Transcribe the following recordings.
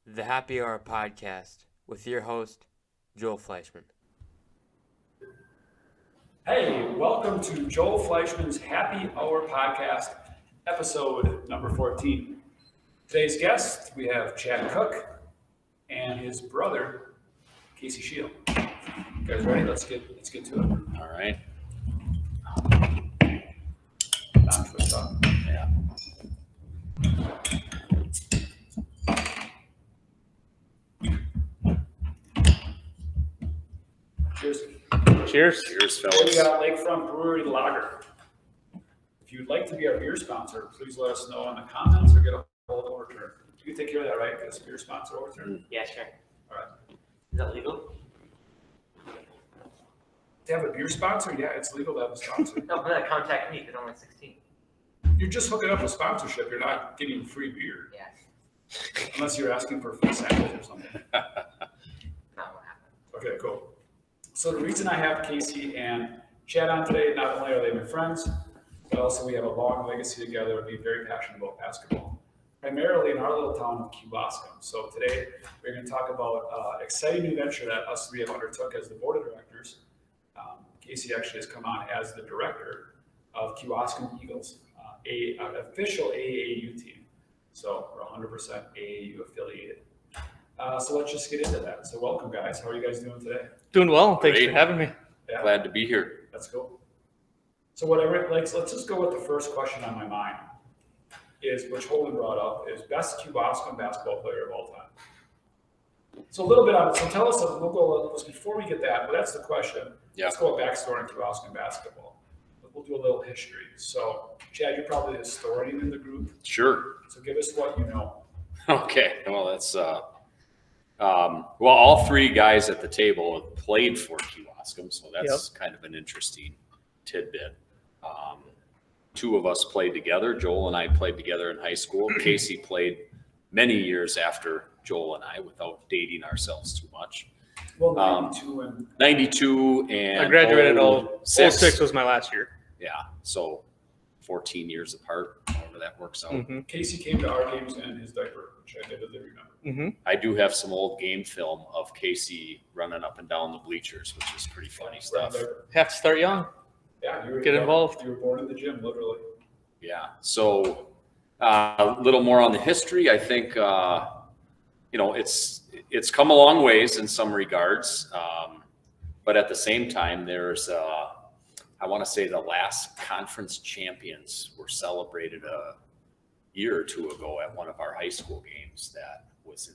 the Happy Hour podcast with your host, Joel Fleischman. Hey, welcome to Joel Fleischman's Happy Hour podcast, episode number 14. Today's guest, we have Chad Cook and his brother, Casey Scheel. You guys ready? Let's get to it. All right. Time to talk. Yeah. Cheers. Cheers. Cheers, Today we fellas. got Lakefront Brewery Lager. If you'd like to be our beer sponsor, please let us know in the comments or get a hold of Overturn. You can take care of that, right? As beer sponsor, Overturn? Yeah, sure. All right. Is that legal? To have a beer sponsor? Yeah, it's legal to have a sponsor. No, but that contact me because I'm like 16. You're just hooking up a sponsorship. You're not getting free beer. Yeah. Unless you're asking for a free sandwich or something. Not what happened. Okay, cool. So the reason I have Casey and Chad on today, not only are they my friends, but also we have a long legacy together and we're very passionate about basketball, primarily in our little town of Kewaskum. So today we're going to talk about exciting new venture that us three have undertook as the board of directors. Casey actually has come on as the director of Kewaskum Eagles, an official AAU team. So we're 100% AAU affiliated. So let's just get into that. So welcome, guys. How are you guys doing today? Doing well. Thanks Great. for having me. Yeah, Glad to be here. that's cool. So whatever, let's just go with the first question on my mind is, which Holden brought up, is best Kewaskum basketball player of all time. So a little bit on it. So tell us, we'll go, before we get that, but that's the question. Yeah. Let's go backstory on Kewaskum basketball. We'll do a little history. So Chad, you're probably the historian in the group. Sure. So give us what you know. Okay. Well, that's well, all three guys at the table have played for Kewaskum, so that's kind of an interesting tidbit. Two of us played together. Joel and I played together in high school. Casey played many years after Joel and I, without dating ourselves too much. Well, 92 and 92 and I graduated 06. 06 was my last year. Yeah, so 14 years apart, however that works out. Mm-hmm. Casey came to our games in his diaper, which I vividly remember. Mm-hmm. I do have some old game film of Casey running up and down the bleachers, which is pretty funny stuff. Have to start young. Yeah, you were Get involved. You were born in the gym, literally. Yeah. So a little more on the history. I think it's come a long ways in some regards, but at the same time, there's I want to say the last conference champions were celebrated a year or two ago at one of our high school games. That was in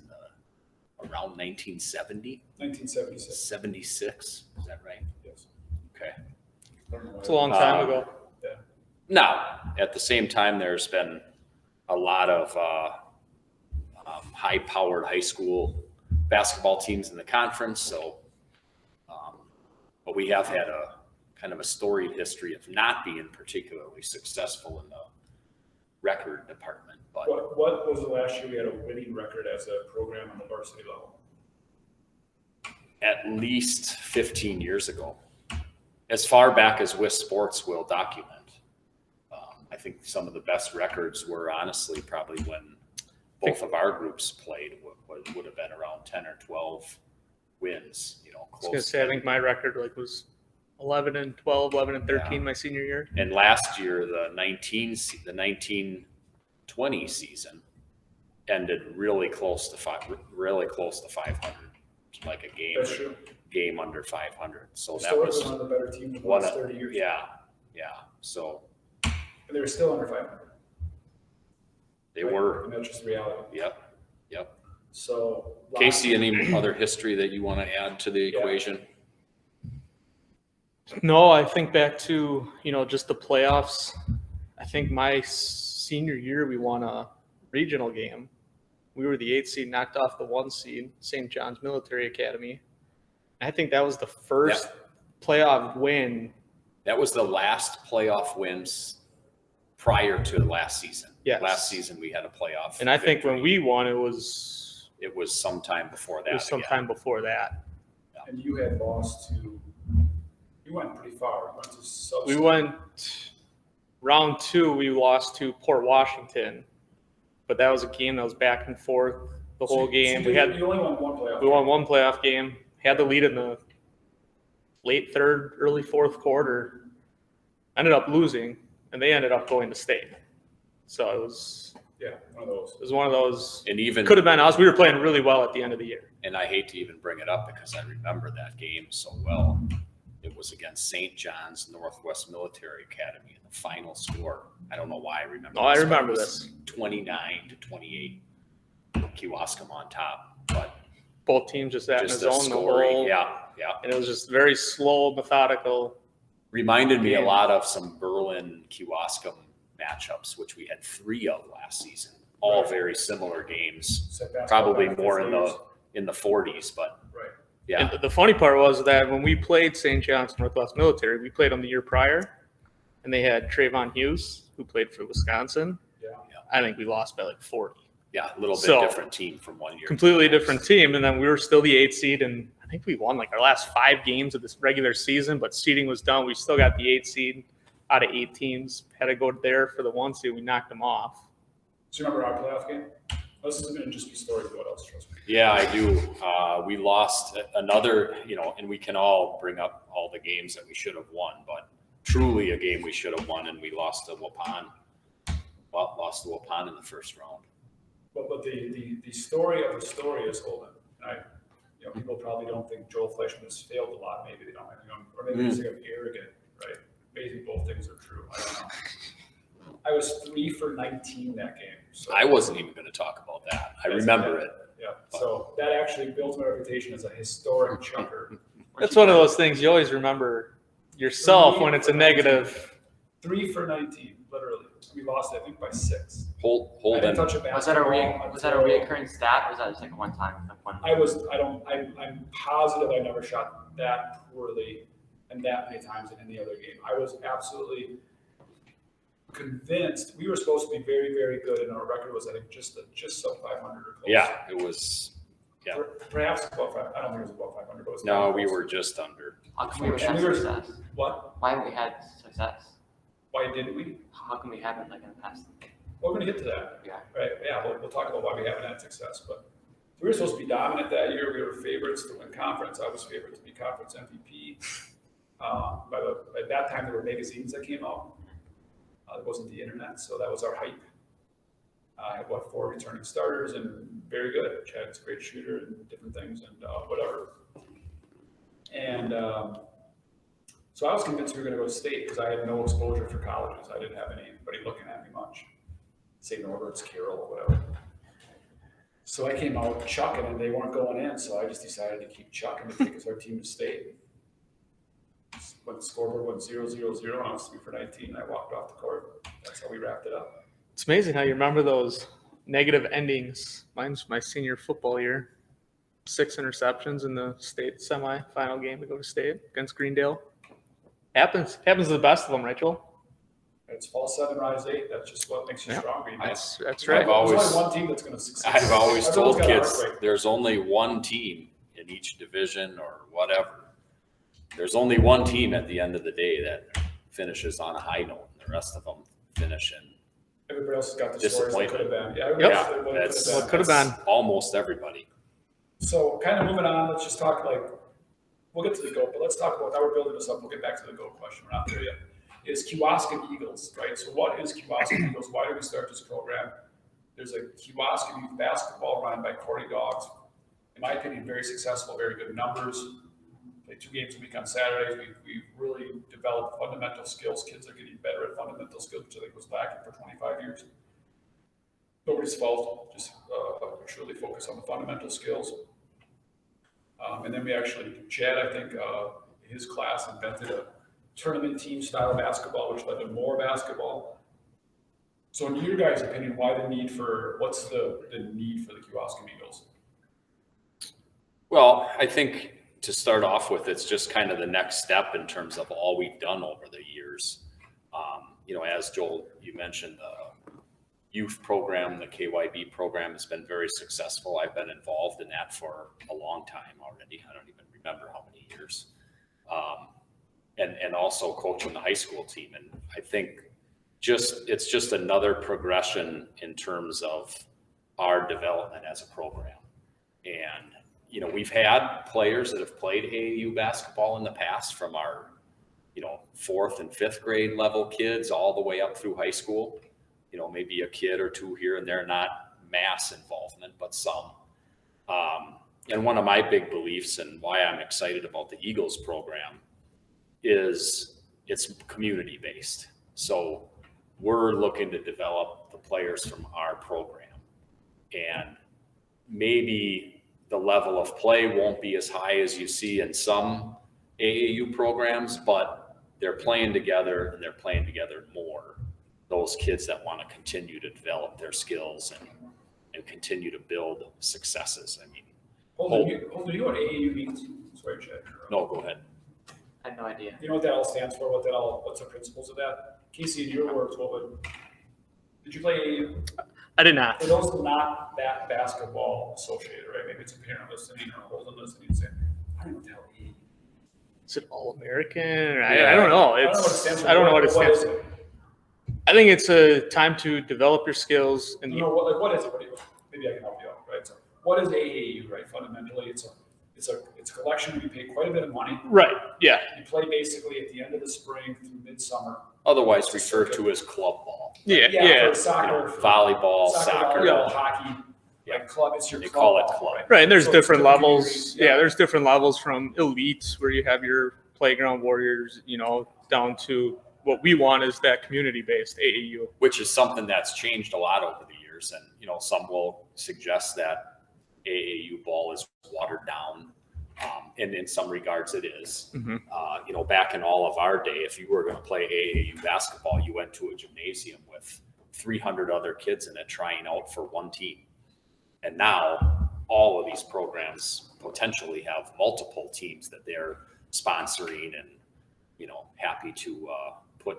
around 1970. 1976. 76. Is that right? Yes. Okay. It's a long time ago. Now, at the same time, there's been a lot of high-powered high school basketball teams in the conference. So, but we have had a kind of a storied history of not being particularly successful in the record department. But What was the last year we had a winning record as a program on the varsity level? at least 15 years ago, as far back as WIS Sports will document. I think some of the best records were honestly probably when both of our groups played, would have been around 10 or 12 wins, I was close. gonna say I think my record was 11 and 12, 11 and 13 my senior year. And last year, the 1920 season ended really close to 500, like a That's true. game under 500. So that Still was one of the better teams in the one last of, 30 years. yeah. So And they were still under 500. they right? were, And that's just reality. yep. So Casey, any other history that you want to add to the equation? No, I think back to, just the playoffs. I think my senior year, we won a regional game. We were the 8th seed, knocked off the 1 seed, St. John's Military Academy. And I think that was the first playoff win. That was the last playoff wins prior to last season. Yes. Last season we had a playoff. And I think when victory. we won, it was sometime before that. sometime before that. And you had lost to, you went pretty far. You went to sub. We went round 2, we lost to Port Washington, but that was a game that was back and forth. the whole game. You only won one playoff. We won one playoff game. Had the lead in the late third, early fourth quarter. Ended up losing, and they ended up going to state. So it was one of those. It was one of those. And even could have been us. We were playing really well at the end of the year. And I hate to even bring it up because I remember that game so well. It was against St. John's Northwest Military Academy, and the final score. I don't know why I remember. Oh, I remember this. 29-28. Kewaskum on top, but Both teams just at in the zone the scoring. whole. Yeah. And it was just very slow, methodical. Reminded me a lot of some Berlin Kewaskum matchups, which we had 3 of last season. All very similar games, probably more in the 40s, but yeah. And the funny part was that when we played St. John's Northwest Military, we played them the year prior, and they had Trayvon Hughes, who played for Wisconsin. Yeah. I think we lost by like 40. Yeah, a little bit different team from one year. Completely different team, and then we were still the 8th seed, and I think we won like our last 5 games of this regular season, but seeding was done. We still got the 8th seed out of 8 teams. Had to go there for the 1 seed. We knocked them off. Do you remember our playoff game? This is going to just be stories of what else, trust me. Yeah, I do. We lost another, and we can all bring up all the games that we should have won, but truly a game we should have won, and we lost to Waupun. Well, lost to Waupun in the first round. But the story of the story is Holden. People probably don't think Joel Fleischman has failed a lot. Maybe they don't, or maybe they think I'm arrogant, right? Maybe both things are true. I don't know. I was 3 for 19 that game. So I wasn't even going to talk about that. I remember it. Yeah. So that actually builds my reputation as a historic chucker. That's one of those things you always remember yourself when it's a negative. 3 for 19, literally. We lost, I think, by 6. I Holden. didn't touch a Was that a basketball. reoccurring stat, or was that just like a one time? I'm positive I never shot that poorly and that many times in any other game. I was absolutely convinced we were supposed to be very, very good, and our record was, I think, just sub 500 or close. Yeah, it was. Yeah. Perhaps above 500. I don't think it was above 500, but it was No, close. we were just under. How come we had success? What? Why haven't we had success? Why didn't we? How come we haven't, like, in the past? We're going to get to that. Yeah. Right. Yeah, we'll talk about why we haven't had success. But we were supposed to be dominant that year. We were favorites to win conference. I was favored to be conference MVP. At that time, there were magazines that came out. There wasn't the internet, so that was our hype. I had 4 returning starters and very good. Chad's a great shooter and different things and whatever. And so I was convinced we were going to go to state because I had no exposure for colleges. I didn't have anybody looking at me much. St. Norbert's, Carroll, or whatever. So I came out chucking and they weren't going in, so I just decided to keep chucking to take us our team to state. When the scoreboard went 0-0-0 and I was 3 for 19, I walked off the court. That's how we wrapped it up. It's amazing how you remember those negative endings. Mine's my senior football year. 6 interceptions in the state semi-final game to go to state against Greendale. Happens to the best of them, right, Joel? It's fall 7, rise 8. That's just what makes you stronger. That's right. There's only one team that's going to succeed. I've always Everyone's told got a kids heartbreak. there's only one team in each division or whatever. There's only one team at the end of the day that finishes on a high note, and the rest of them finish in. Everybody else has got the stories that could have been. Yeah, that's what could have been. Almost everybody. So kind of moving on, let's just talk we'll get to the GOAT, but let's talk about, now we're building this up, we'll get back to the GOAT question, we're not there yet. Is Kewaskum Eagles, right? So what is Kewaskum Eagles? Why did we start this program? There's a Kewaskum youth basketball run by Corey Dogs. In my opinion, very successful, very good numbers. Play 2 games a week on Saturdays. We really developed fundamental skills. Kids are getting better at fundamental skills, which I think was lacking for 25 years. Nobody's fault, just truly focus on the fundamental skills. And then we actually, Chad, I think his class invented a tournament team style basketball, which led to more basketball. So in your guys' opinion, what's the need for the Kewaskum Eagles? Well, I think to start off with, it's just kind of the next step in terms of all we've done over the years. As Joel, you mentioned, the youth program, the KYB program has been very successful. I've been involved in that for a long time already. I don't even remember how many years. And also coaching the high school team. And I think it's just another progression in terms of our development as a program. And, we've had players that have played AAU basketball in the past from our, 4th and 5th grade level kids all the way up through high school. Maybe a kid or two here and there, not mass involvement, but some. And one of my big beliefs and why I'm excited about the Eagles program is it's community based. So we're looking to develop the players from our program, and maybe the level of play won't be as high as you see in some AAU programs, but they're playing together and they're playing together more. Those kids that want to continue to develop their skills and continue to build successes. I mean, Holden, you know what AAU means? Sorry, Chad. no, go ahead. I had no idea. You know what that all stands for? What's the principles of that? Casey, in your words, did you play AAU? I did not. For those not that basketball associated, right? Maybe it's a parent listening or a Holden listening and saying, I don't know what the hell AAU is. Is it All-American? Or Yeah. I don't know. I don't know what it stands for. I don't know what it stands is for. it? I think it's a time to develop your skills. And You know, what is it? Maybe I can help you out, right? So what is AAU, right? Fundamentally, it's a collection. You pay quite a bit of money. right, yeah, You play basically at the end of the spring through midsummer. Otherwise referred to as club ball, yeah. For soccer, volleyball, soccer. volleyball, hockey, Yeah. like club. It's your They club call it ball, club. right? Right, and there's So it's different the levels. community, Yeah, there's different levels from elite, where you have your playground warriors, down to what we want is that community-based AAU. Which is something that's changed a lot over the years. And, some will suggest that AAU ball is watered down. And in some regards it is. Mhm. Back in all of our day, if you were going to play AAU basketball, you went to a gymnasium with 300 other kids in it trying out for one team. And now all of these programs potentially have multiple teams that they're sponsoring and, happy to put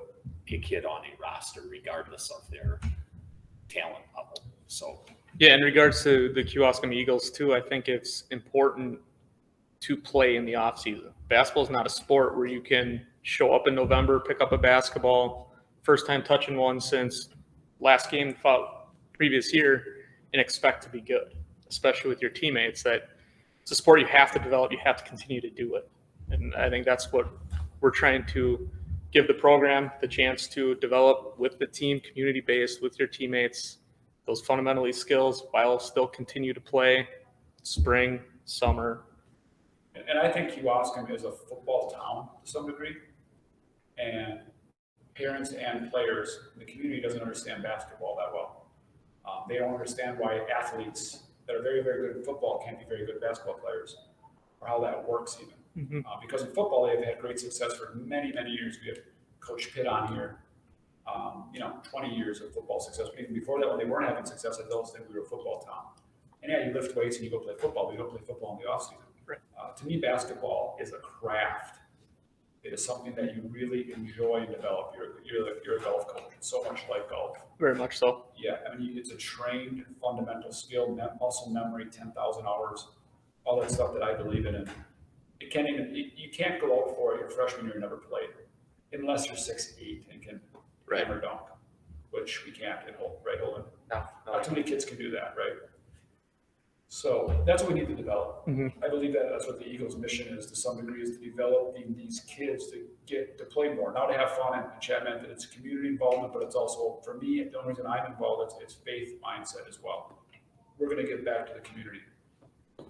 a kid on a roster regardless of their talent level. So, Yeah, in regards to the Kewaskum Eagles too, I think it's important to play in the off season. Basketball is not a sport where you can show up in November, pick up a basketball, first time touching one since last game previous year, and expect to be good, especially with your teammates. That it's a sport you have to develop, you have to continue to do it. And I think that's what we're trying to give the program the chance to develop with the team, community-based, with your teammates, those fundamentally skills while still continue to play spring, summer. And I think Kewaskum is a football town to some degree. And parents and players in the community doesn't understand basketball that well. They don't understand why athletes that are very, very good at football can't be very good basketball players, or how that works even. Because in football, they've had great success for many, many years. We have Coach Pitt on here, 20 years of football success. But even before that, when they weren't having success, I don't think we were a football town. And yeah, you lift weights and you go play football, but you don't play football in the offseason. Right. To me, basketball is a craft. It is something that you really enjoy and develop. You're a golf coach. It's so much like golf. Very much so. Yeah, I mean, it's a trained fundamental skill, muscle memory, 10,000 hours, all that stuff that I believe in. And you can't go out for it your freshman year and never played, unless you're 6'8" and can hammer dunk, which we can't at Holden, right, Holden? No. Not too many kids can do that, right? So that's what we need to develop. I believe that that's what the Eagles' mission is to some degree, is to developing these kids to get to play more, now to have fun. And Chad meant that it's community involvement, but it's also, for me, the only reason I'm involved, it's faith mindset as well. We're going to get back to the community.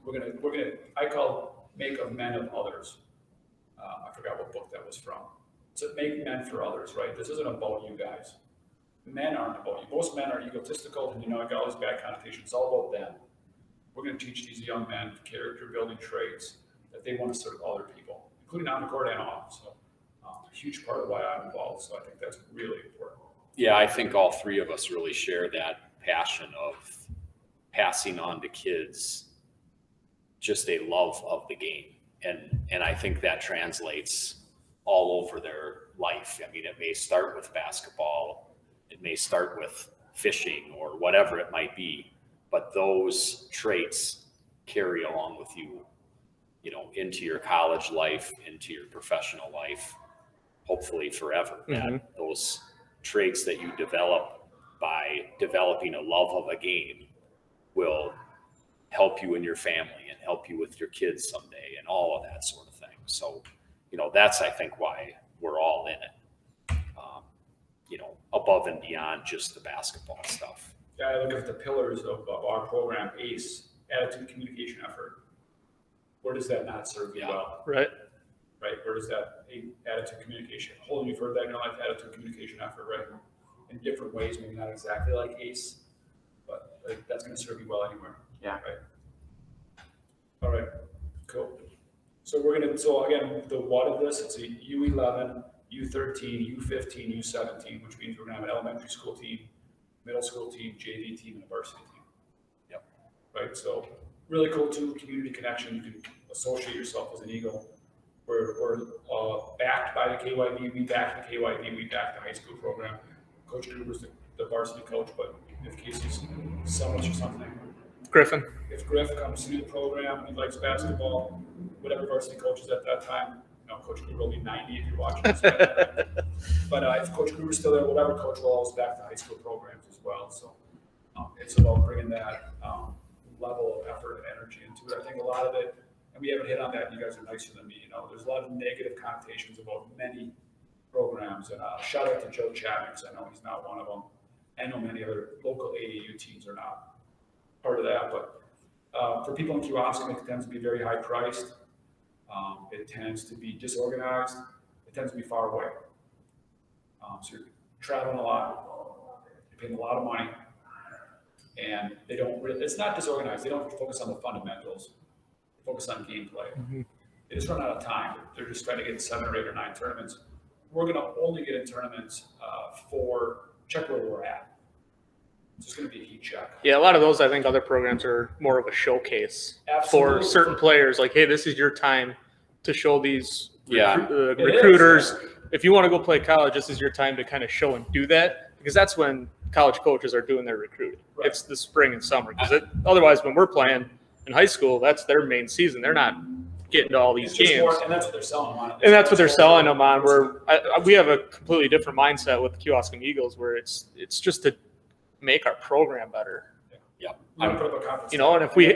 We're going to, I call make of men of others. I forgot what book that was from. It's a make men for others, right? This isn't about you guys. Men aren't about you. Most men are egotistical, and I got all these bad connotations. It's all about them. We're going to teach these young men character building traits that they want to serve other people, including on the court and off. So a huge part of why I'm involved. So I think that's really important. yeah, I think all three of us really share that passion of passing on to kids just a love of the game. And I think that translates all over their life. I mean, it may start with basketball, it may start with fishing or whatever it might be, but those traits carry along with you, into your college life, into your professional life, hopefully forever. That those traits that you develop by developing a love of a game will help you and your family and help you with your kids someday and all of that sort of thing. So, that's, I think, why we're all in it, above and beyond just the basketball stuff. Yeah, I look at the pillars of our program, ACE, attitude, communication, effort. Where does that not serve you well? Right. Right? Where does that attitude, communication? Holden, you've heard that in your life, attitude, communication, effort, right? In different ways, maybe not exactly like ACE, but that's going to serve you well anywhere. Yeah. Right. All right. Cool. So again, the what of this, it's a U11, U13, U15, U17, which means we're going to have an elementary school team, middle school team, JV team, and a varsity team. Yep. Right. So really cool too, community connection. You can associate yourself as an Eagle. We're backed by the KYB. We back the KYB. We back the high school program. Coach Gruber's the varsity coach, but if Casey's selfish or something, Griffin. if Griff comes through the program, he likes basketball, whatever varsity coach is at that time, Coach Gruber will be 90 if you're watching this. But if Coach Gruber's still there, whatever coach will always back the high school programs as well. So it's about bringing that level of effort and energy into it. I think a lot of it, and we haven't hit on that, and you guys are nicer than me, there's a lot of negative connotations about many programs. And shout out to Joe Chapman, because I know he's not one of them. I know many other local AAU teams are not part of that. But for people in Kewaskum, it tends to be very high priced. It tends to be disorganized. It tends to be far away. So you're traveling a lot. You're paying a lot of money. And they don't really, it's not disorganized. They don't focus on the fundamentals. They focus on gameplay. Mm-hmm. They just run out of time. They're just trying to get 7 or 8 or 9 tournaments. We're going to only get in tournaments for check where we're at. It's just going to be a heat check. Yeah, a lot of those, I think other programs are more of a showcase. Absolutely. For certain players. Like, hey, this is your time to show these recruiters. If you want to go play college, this is your time to kind of show and do that, because that's when college coaches are doing their recruiting. Right. It's the spring and summer. Because otherwise, when we're playing in high school, that's their main season. They're not getting to all these games. More, and that's what they're selling them on. And that's what they're selling them on. We have a completely different mindset with the Kewaskum Eagles, where it's just to make our program better. Yeah. And if we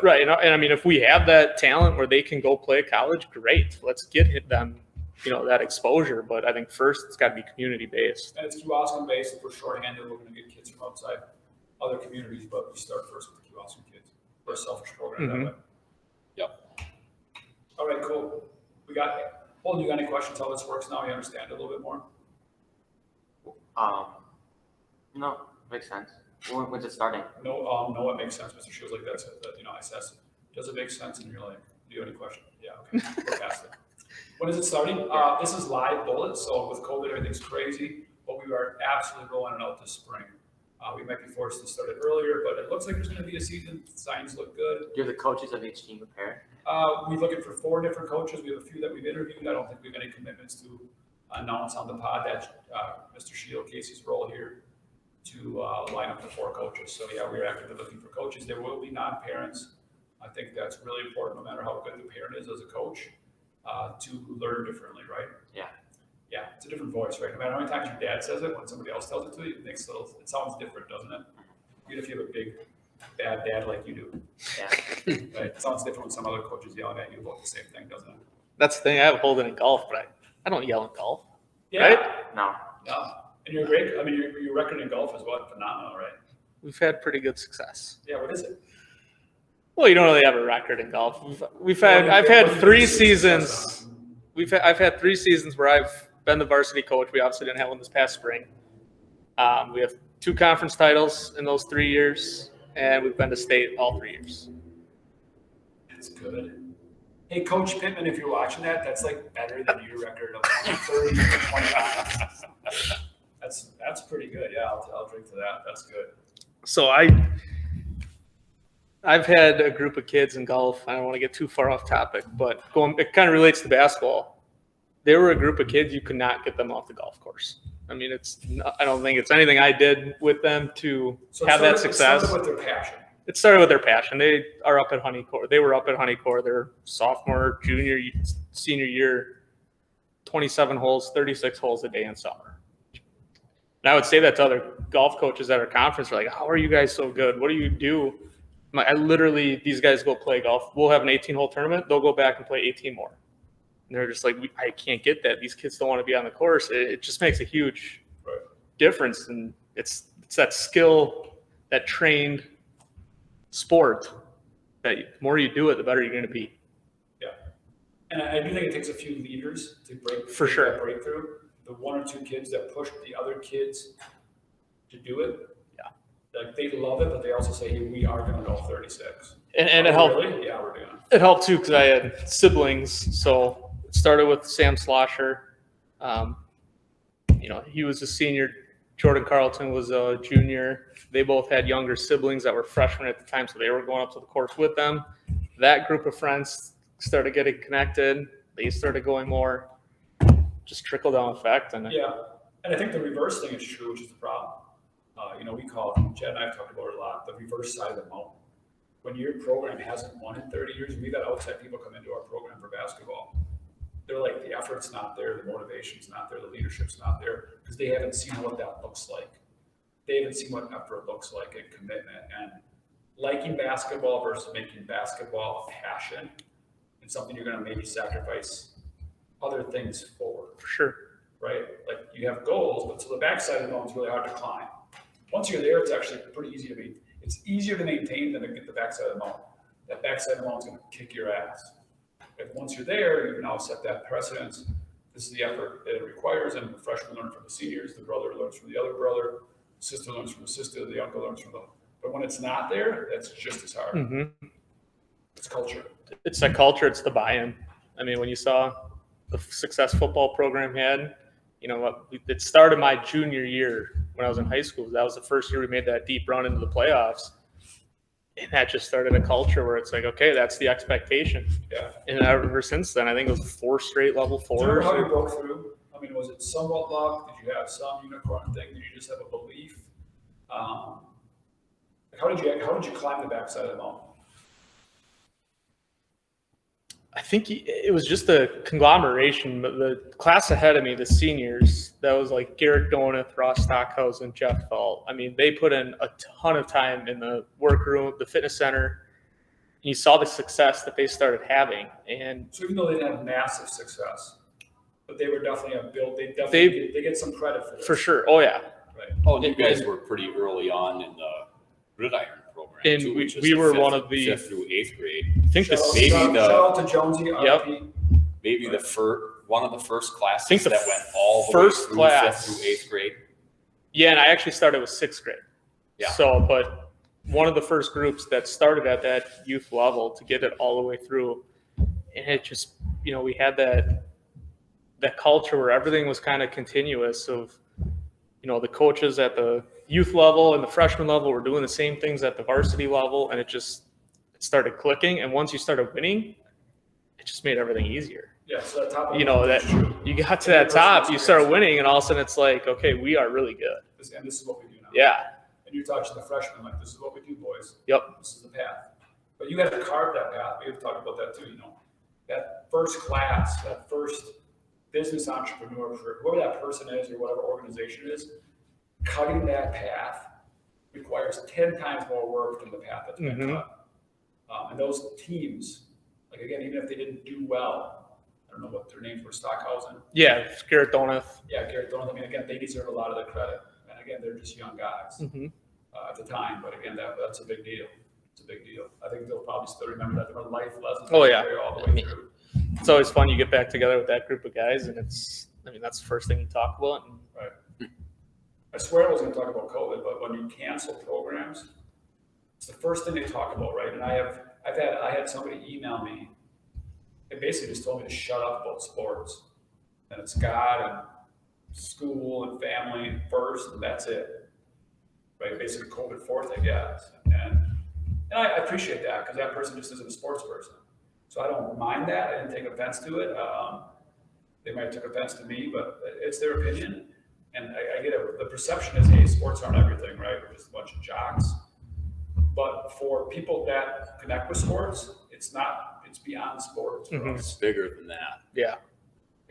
right, and I mean, if we have that talent where they can go play college, great. Let's get them, that exposure. But I think first it's got to be community based. And it's Kewaskum based. If we're shorthanded, we're going to get kids from outside other communities, but we start first with the Kewaskum kids. We're a selfish program that way. Yep. All right, cool. You got any questions how this works now? You understand it a little bit more? No, makes sense. When's it starting? No, it makes sense. Mr. Shields, like that's it. I says, does it make sense? And you're like, do you have any questions? Yeah, okay. We're past it. When is it starting? This is live bullets, so with COVID, everything's crazy, but we are absolutely rolling it out this spring. We might be forced to start it earlier, but it looks like there's going to be a season. Signs look good. Do you have the coaches of each team prepared? We're looking for 4 different coaches. We have a few that we've interviewed. I don't think we have any commitments to announce on the pod. That's Mr. Scheel, Casey's role here, to line up the 4 coaches. So yeah, we're actively looking for coaches. There will be non-parents. I think that's really important, no matter how good the parent is as a coach, to learn differently, right? Yeah. Yeah, it's a different voice, right? No matter how many times your dad says it, when somebody else tells it to you, it sounds different, doesn't it? Even if you have a big, bad dad like you do. Yeah. Right? It sounds different when some other coaches yelling at you about the same thing, doesn't it? That's the thing. I have Holden in golf, but I don't yell in golf. Yeah. Right? No. And you're great. I mean, your record in golf is phenomenal, right? We've had pretty good success. Yeah, what is it? Well, you don't really have a record in golf. I've had 3 seasons. I've had 3 seasons where I've been the varsity coach. We obviously didn't have one this past spring. We have 2 conference titles in those 3 years, and we've been to state all 3 years. That's good. Hey, Coach Pittman, if you're watching that, that's like better than your record of 30 or 29. That's pretty good. Yeah, I'll drink to that. That's good. So I've had a group of kids in golf. I don't want to get too far off topic, but it kind of relates to basketball. They were a group of kids, you could not get them off the golf course. I mean, I don't think it's anything I did with them to have that success. It started with their passion. It started with their passion. They are up at Honeycore. They were up at Honeycore their sophomore, junior, senior year, 27 holes, 36 holes a day in summer. And I would say that to other golf coaches at our conference are like, how are you guys so good? What do you do? I literally, these guys go play golf. We'll have an 18-hole tournament. They'll go back and play 18 more. And they're just like, I can't get that. These kids don't want to be on the course. It just makes a huge difference. And it's that skill, that trained sport, that the more you do it, the better you're going to be. Yeah. And I do think it takes a few leaders to break For sure. that breakthrough. The one or two kids that push the other kids to do it. Yeah. Like they love it, but they also say, hey, we are going to go 36. And it helped. Really? Yeah, we're doing it. It helped too because I had siblings. So it started with Sam Slosher. He was a senior. Jordan Carlton was a junior. They both had younger siblings that were freshmen at the time, so they were going up to the course with them. That group of friends started getting connected. They started going more. Just trickle down effect. And I think the reverse thing is true, which is the problem. We call it, Chad and I have talked about it a lot, the reverse side of the mountain. When your program hasn't won in 30 years, we've had outside people come into our program for basketball. They're like, the effort's not there, the motivation's not there, the leadership's not there, because they haven't seen what that looks like. They haven't seen what effort looks like and commitment. And liking basketball versus making basketball a passion and something you're going to maybe sacrifice other things for. For sure. Right? Like you have goals, but so the backside of the mountain is really hard to climb. Once you're there, it's actually pretty easy to be. It's easier to maintain than to get the backside of the mountain. That backside of the mountain is going to kick your ass. If once you're there, you've now set that precedence. This is the effort that it requires, and the freshman learns from the seniors, the brother learns from the other brother, the sister learns from the sister, the uncle learns from the. But when it's not there, that's just as hard. Mm-hmm. It's culture. It's the culture. It's the buy-in. I mean, when you saw the success football program had, it started my junior year when I was in high school. That was the first year we made that deep run into the playoffs. And that just started a culture where it's like, okay, that's the expectation. Yeah. And ever since then, I think it was 4 straight level 4s. Do you remember how you broke through? I mean, was it somewhat luck? Did you have some unicorn thing? Did you just have a belief? How did you climb the backside of the mountain? I think it was just a conglomeration, but the class ahead of me, the seniors, that was like Garrett Donath, Ross Stockhausen, Jeff Felt. I mean, they put in a ton of time in the workroom, the fitness center, and you saw the success that they started having. And so even though they didn't have massive success, but they were definitely a build. They get some credit for this. For sure. Oh yeah. Right. Oh, and you guys were pretty early on in the gridiron program. And too, we were one of the 5th through 8th grade. I think Shout out to Jonesy. Yep. RP. Maybe one of the first classes think the that went all the first way through class 5th through 8th grade. Yeah, and I actually started with 6th grade. Yeah. So, but one of the first groups that started at that youth level to get it all the way through, and it just, we had that culture where everything was kind of continuous of, the coaches at the youth level and the freshman level were doing the same things at the varsity level, and it started clicking. And once you started winning, it just made everything easier. Yeah, so that top. You got to that top, you start winning, and all of a sudden it's like, okay, we are really good. And this is what we do now. Yeah. And you're talking to the freshmen like, this is what we do, boys. Yep. This is the path. But you have to carve that path. We have talked about that too. That first class, that first business entrepreneur, whoever that person is or whatever organization is, cutting that path requires 10 times more work than the path that's been cut. And those teams, like again, even if they didn't do well, I don't know what their names were, Stockhausen. Yeah, Garrett Donath. Yeah, Garrett Donath. I mean, again, they deserve a lot of the credit. And again, they're just young guys at the time. But again, that's a big deal. It's a big deal. I think they'll probably still remember that there were life lessons. Oh, yeah. All the way through. It's always fun. You get back together with that group of guys, and that's the first thing you talk about. Right. I swear I was going to talk about COVID, but when you cancel programs, it's the first thing they talk about, right? And I had somebody email me. They basically just told me to shut up about sports, and it's God and school and family first, and that's it. Right? Basically, COVID fourth, I guess. And I appreciate that because that person just isn't a sports person. So I don't mind that. I didn't take offense to it. They might have took offense to me, but it's their opinion. And I get it. The perception is, hey, sports aren't everything, right? We're just a bunch of jocks. But for people that connect with sports, it's not. It's beyond sports. It's bigger than that. Yeah.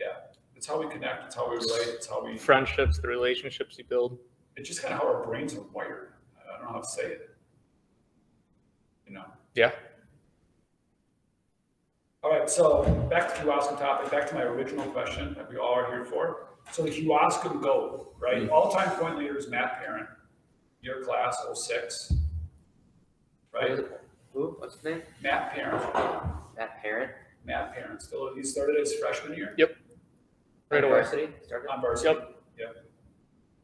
Yeah. It's how we connect. It's how we relate. It's how we. Friendships, the relationships you build. it's just kind of how our brains are wired. I don't know how to say it. Yeah. All right, so back to Kewaskum topic, back to my original question that we all are here for. So the Kewaskum GOAT, right? All-time point leader is Matt Parent, your class 06, right? Who? What's his name? Matt Parent. That parent. Matt Parent, still, he started his freshman year. Yep. Right On away. Varsity. Started. On varsity. Yep.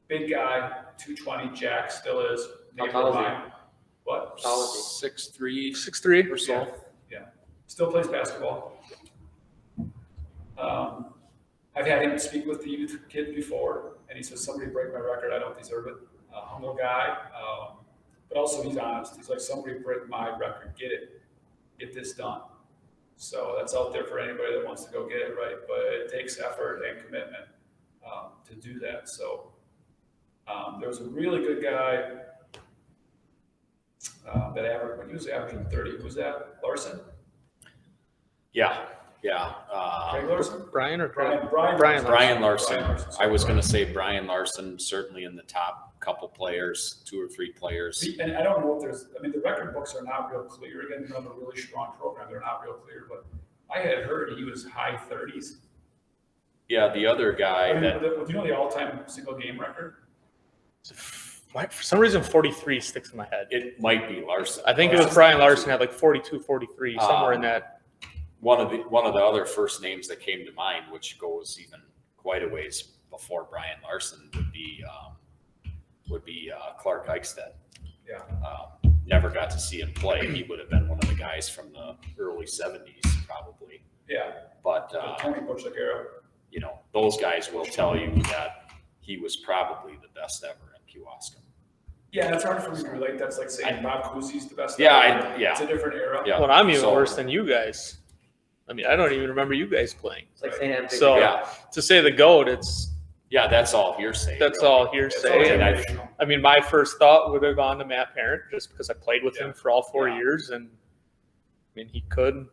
Big guy, 220, Jack still is. How tall is he? What? How tall is 6'3". 6'3" or so. Yeah, yeah. Still plays basketball. I've had him speak with the youth kid before, and he says, somebody break my record, I don't deserve it. Humble guy, but also he's honest. He's like, somebody break my record, get this done. So that's out there for anybody that wants to go get it, right? But it takes effort and commitment to do that. So there was a really good guy that averaged, when he was averaging 30, who was that? Larson? Yeah. Craig Larson? Brian or Brian Brian Brian Larson. Brian Larson. I was going to say Brian Larson, certainly in the top couple players, 2 or 3 players. And I don't know if there's, I mean, the record books are not real clear. Again, you have a really strong program. They're not real clear, but I had heard he was high 30s. Yeah, the other guy Do that you know the all-time single game record? For some reason, 43 sticks in my head. it might be Larson. I think it was Brian Larson had like 42, 43, somewhere in that. One of the other first names that came to mind, which goes even quite a ways before Brian Larson, would be Clark Eichstead. Yeah. Never got to see him play. He would have been one of the guys from the early 70s, probably. Yeah. But The Tony Butchlick era. those guys will tell you that he was probably the best ever in Kewaskum. Yeah, and it's hard for me to relate. That's like saying Bob Cousy's the best. Yeah, ever. yeah. It's a different era. Yeah. Well, I'm even So- worse than you guys. I mean, I don't even remember you guys playing. It's like saying that. So Yeah. to say the GOAT, it's Yeah, that's all hearsay. that's really. all It's hearsay. all And generational. I mean, my first thought would have gone to Matt Parent just because I played with him for all 4 Yeah. years, and I mean, he could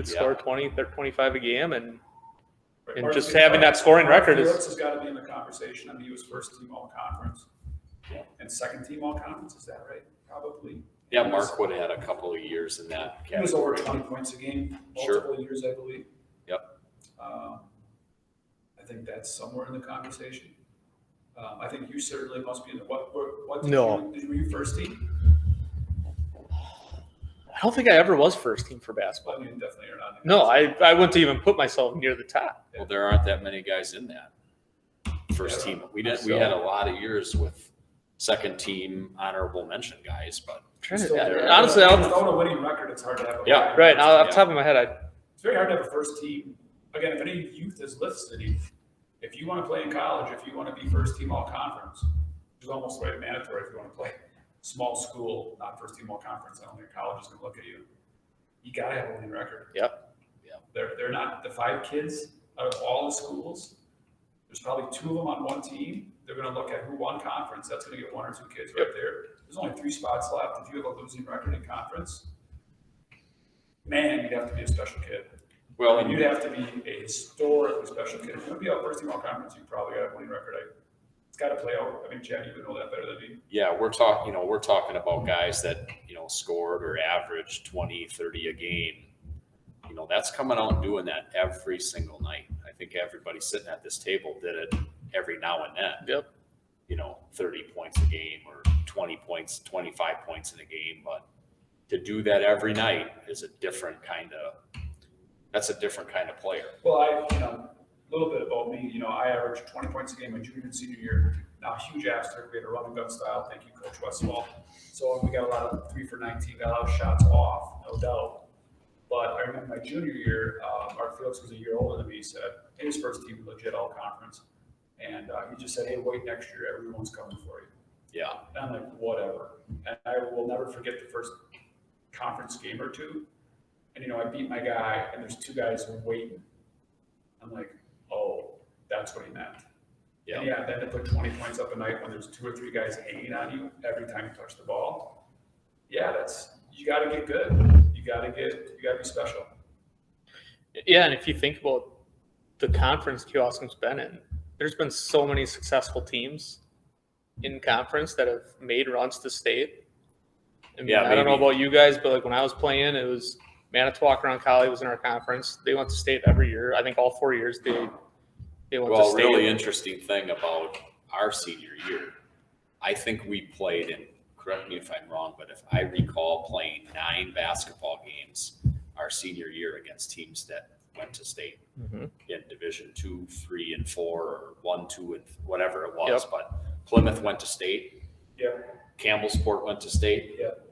score 20, 25 a game, and Right. just having that scoring record is- Felix has got to be in the conversation. I mean, he was first team all conference. Yeah. And second team all conference, is that right? Probably. Yeah, Mark would have had a couple of years in that He was over category. 20 points a game, Sure. multiple years, I believe. Yep. I think that's somewhere in the conversation. I think you certainly must be in the, what No. were you first team? I don't think I ever was first team for basketball. Well, you definitely are not. No, I wouldn't even put myself near the top. Well, there aren't that many guys in that first Yeah. team. We had a lot of years with second team honorable mention guys, but Still there. Honestly, without a winning record, it's hard to have. Yeah. right now, off the top of my head, It's very hard to have a first team. Again, if any youth is listed, if you want to play in college, if you want to be first team all conference, which is almost right mandatory if you want to play small school, not first team all conference, I don't think college is going to look at you. You got to have a winning record. Yep. They're not the 5 kids out of all the schools. There's probably 2 of them on one team. They're going to look at who won conference. That's going to get 1 or 2 kids right there. There's only 3 spots left. If you have a losing record in conference, man, you'd have to be a special kid. well, And you'd have to be a historically special kid. If you want to be a first team all conference, you probably got a winning record. It's got to play out. I mean, Chad, you would know that better than me. yeah, we're talking about guys that, scored or averaged 20, 30 a game. That's coming out and doing that every single night. I think everybody sitting at this table did it every now and then. Yep. 30 points a game or 20 points, 25 points in a game. But to do that every night is a different kind of player. Well, a little bit about me. I averaged 20 points a game my junior and senior year. Now, huge asterisk. We had a run and gun style. Thank you, Coach Westfall. So we got a lot of 3 for 19, got a lot of shots off, no doubt. But I remember my junior year, Mark Felix was a year older than me. He said, hey, his first team legit all conference. And he just said, hey, wait next year. Everyone's coming for you. Yeah. And I'm like, whatever. And I will never forget the first conference game or 2. And, I beat my guy, and there's 2 guys waiting. I'm like, oh, that's what he meant. Yeah. And yeah, then to put 20 points up a night when there's 2 or 3 guys hanging on you every time you touch the ball. Yeah, you got to get good. You got to be special. Yeah, and if you think about the conference Kewaskum's been in, there's been so many successful teams in conference that have made runs to state. I mean, Yeah, I don't know maybe. about you guys, but like when I was playing, it was Manitowoc Round Collie was in our conference. They went to state every year. I think all 4 years they went to Well, state. really interesting thing about our senior year, I think we played, and correct me if I'm wrong, but if I recall playing 9 basketball games our senior year against teams that went to state in Division 2, 3, and 4, or 1, 2, and whatever it was. Yep. But Plymouth went to state. Yep. Campbellsport went to state. Yep.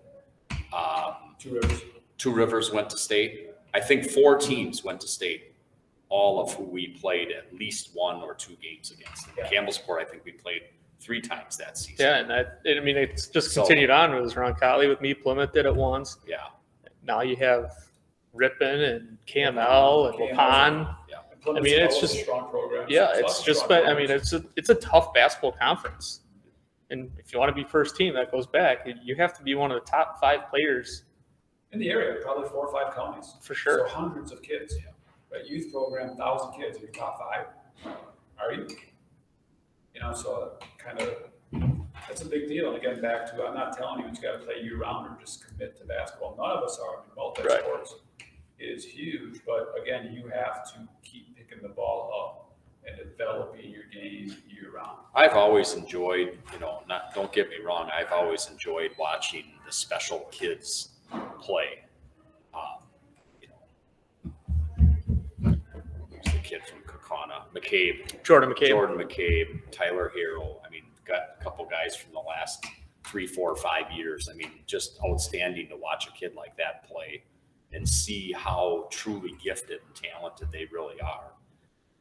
2 Rivers. 2 Rivers went to state. I think 4 teams went to state, all of who we played at least 1 or 2 games against. Yeah. Campbellsport, I think we played 3 times that season. Yeah, and I mean, it's just So- continued on. It was Round Collie with me. Plymouth did it once. Yeah. Now you have Ripon and KML and KML. Waupun. Plymouth's I mean, it's always just- a strong program. Yeah, Lots it's of just strong been. I mean, programs. it's a tough basketball conference, and if you want to be first team, that goes back. You have to be one of the top 5 players in the area, probably 4 or 5 counties. for sure. So hundreds of kids. Right, youth program, 1,000 kids. Are you top 5? Are you? You know, so kind of that's a big deal. And again, back to I'm not telling you got to play year round or just commit to basketball. None of us are. I mean, multi-sports is huge, but again, you have to keep picking the ball up and developing your game year round. I've always enjoyed, don't get me wrong, I've always enjoyed watching the special kids play. Who's the kid from Kaukauna? McCabe. Jordan McCabe. Jordan McCabe, Tyler Harrell. I mean, got a couple guys from the last 3, 4, 5 years. I mean, just outstanding to watch a kid like that play and see how truly gifted and talented they really are.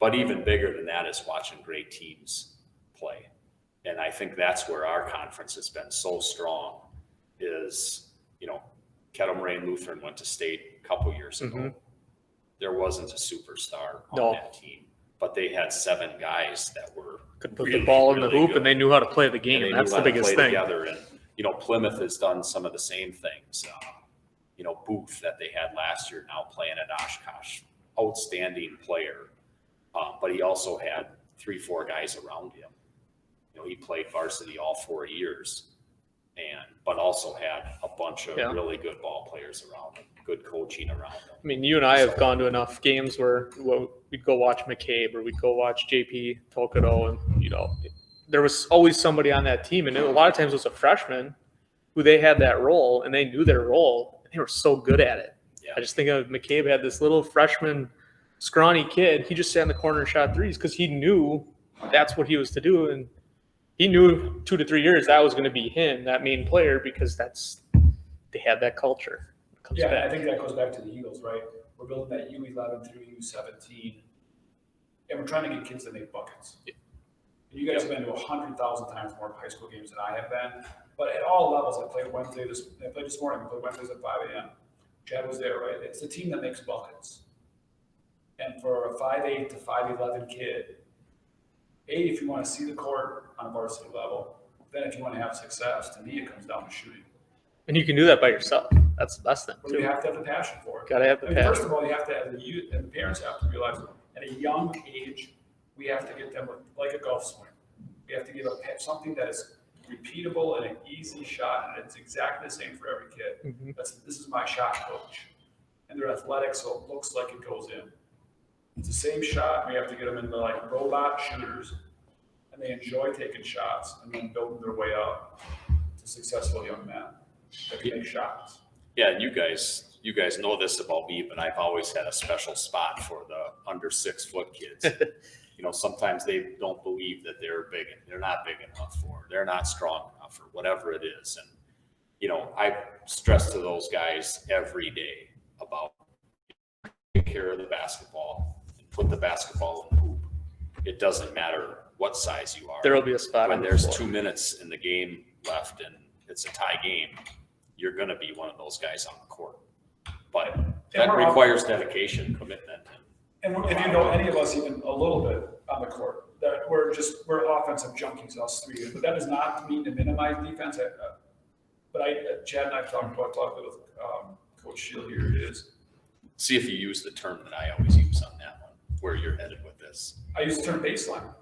But even bigger than that is watching great teams play. And I think that's where our conference has been so strong is, Kettle Moraine Lutheran went to state a couple years ago. Mm-hmm. There wasn't a superstar on No. that team, but they had 7 guys that were Could put really, the ball in the really hoop, good. and they knew how to play the And game. they That's knew the how to biggest play thing. together. And, Plymouth has done some of the same things. Booth that they had last year, now playing at Oshkosh, outstanding player. But he also had 3, 4 guys around him. He played varsity all 4 years, but also had a bunch of really good ball players around him, good coaching around him. I mean, you and I have gone to enough games where we'd go watch McCabe or we'd go watch JP Tokado, and there was always somebody on that team, and a lot of times it was a freshman who they had that role, and they knew their role, and they were so good at it. Yeah. I just think of McCabe had this little freshman, scrawny kid. He just sat in the corner and shot threes because he knew that's what he was to do, and he knew 2 to 3 years that was going to be him, that main player, because they had that culture. It comes Yeah, and I back. think that goes back to the Eagles, right? We're building that U11 through U17, and we're trying to get kids that make buckets. Yeah. And you guys have been to 100,000 times more high school games than I have been, but at all levels. I played this morning. I played Wednesdays at 5 a.m. Chad was there, right? It's the team that makes buckets. And for a 5'8" to 5'11" kid, if you want to see the court on a varsity level, then if you want to have success, to me, it comes down to shooting. And you can do that by yourself. That's the best thing, But you too. have to have the passion for it. Got to have the First passion. of all, you have to have the youth, and the parents have to realize at a young age, we have to get them like a golf swing. We have to give something that is repeatable and an easy shot, and it's exactly the same for every kid. Mhm. This is my shot coach, and they're athletic, so it looks like it goes in. It's the same shot. We have to get them into like robot shooters, and they enjoy taking shots and then building their way up to successful young men that can make shots. Yeah, and you guys know this about me, but I've always had a special spot for the under 6 foot kids. Sometimes they don't believe that they're not big enough, or they're not strong enough, or whatever it is. And, I stress to those guys every day about taking care of the basketball and put the basketball in the hoop. It doesn't matter what size you are. There will be a spot When on the there's floor. 2 minutes in the game left and it's a tie game, you're going to be one of those guys on the court. But that requires dedication, commitment. And if you know any of us even a little bit on the court, that we're offensive junkies, us 3. But that does not mean to minimize defense. But Chad and I talked with Coach Scheel here is, See if you use the term that I always use on that one, where you're headed with this. I use the term baseline.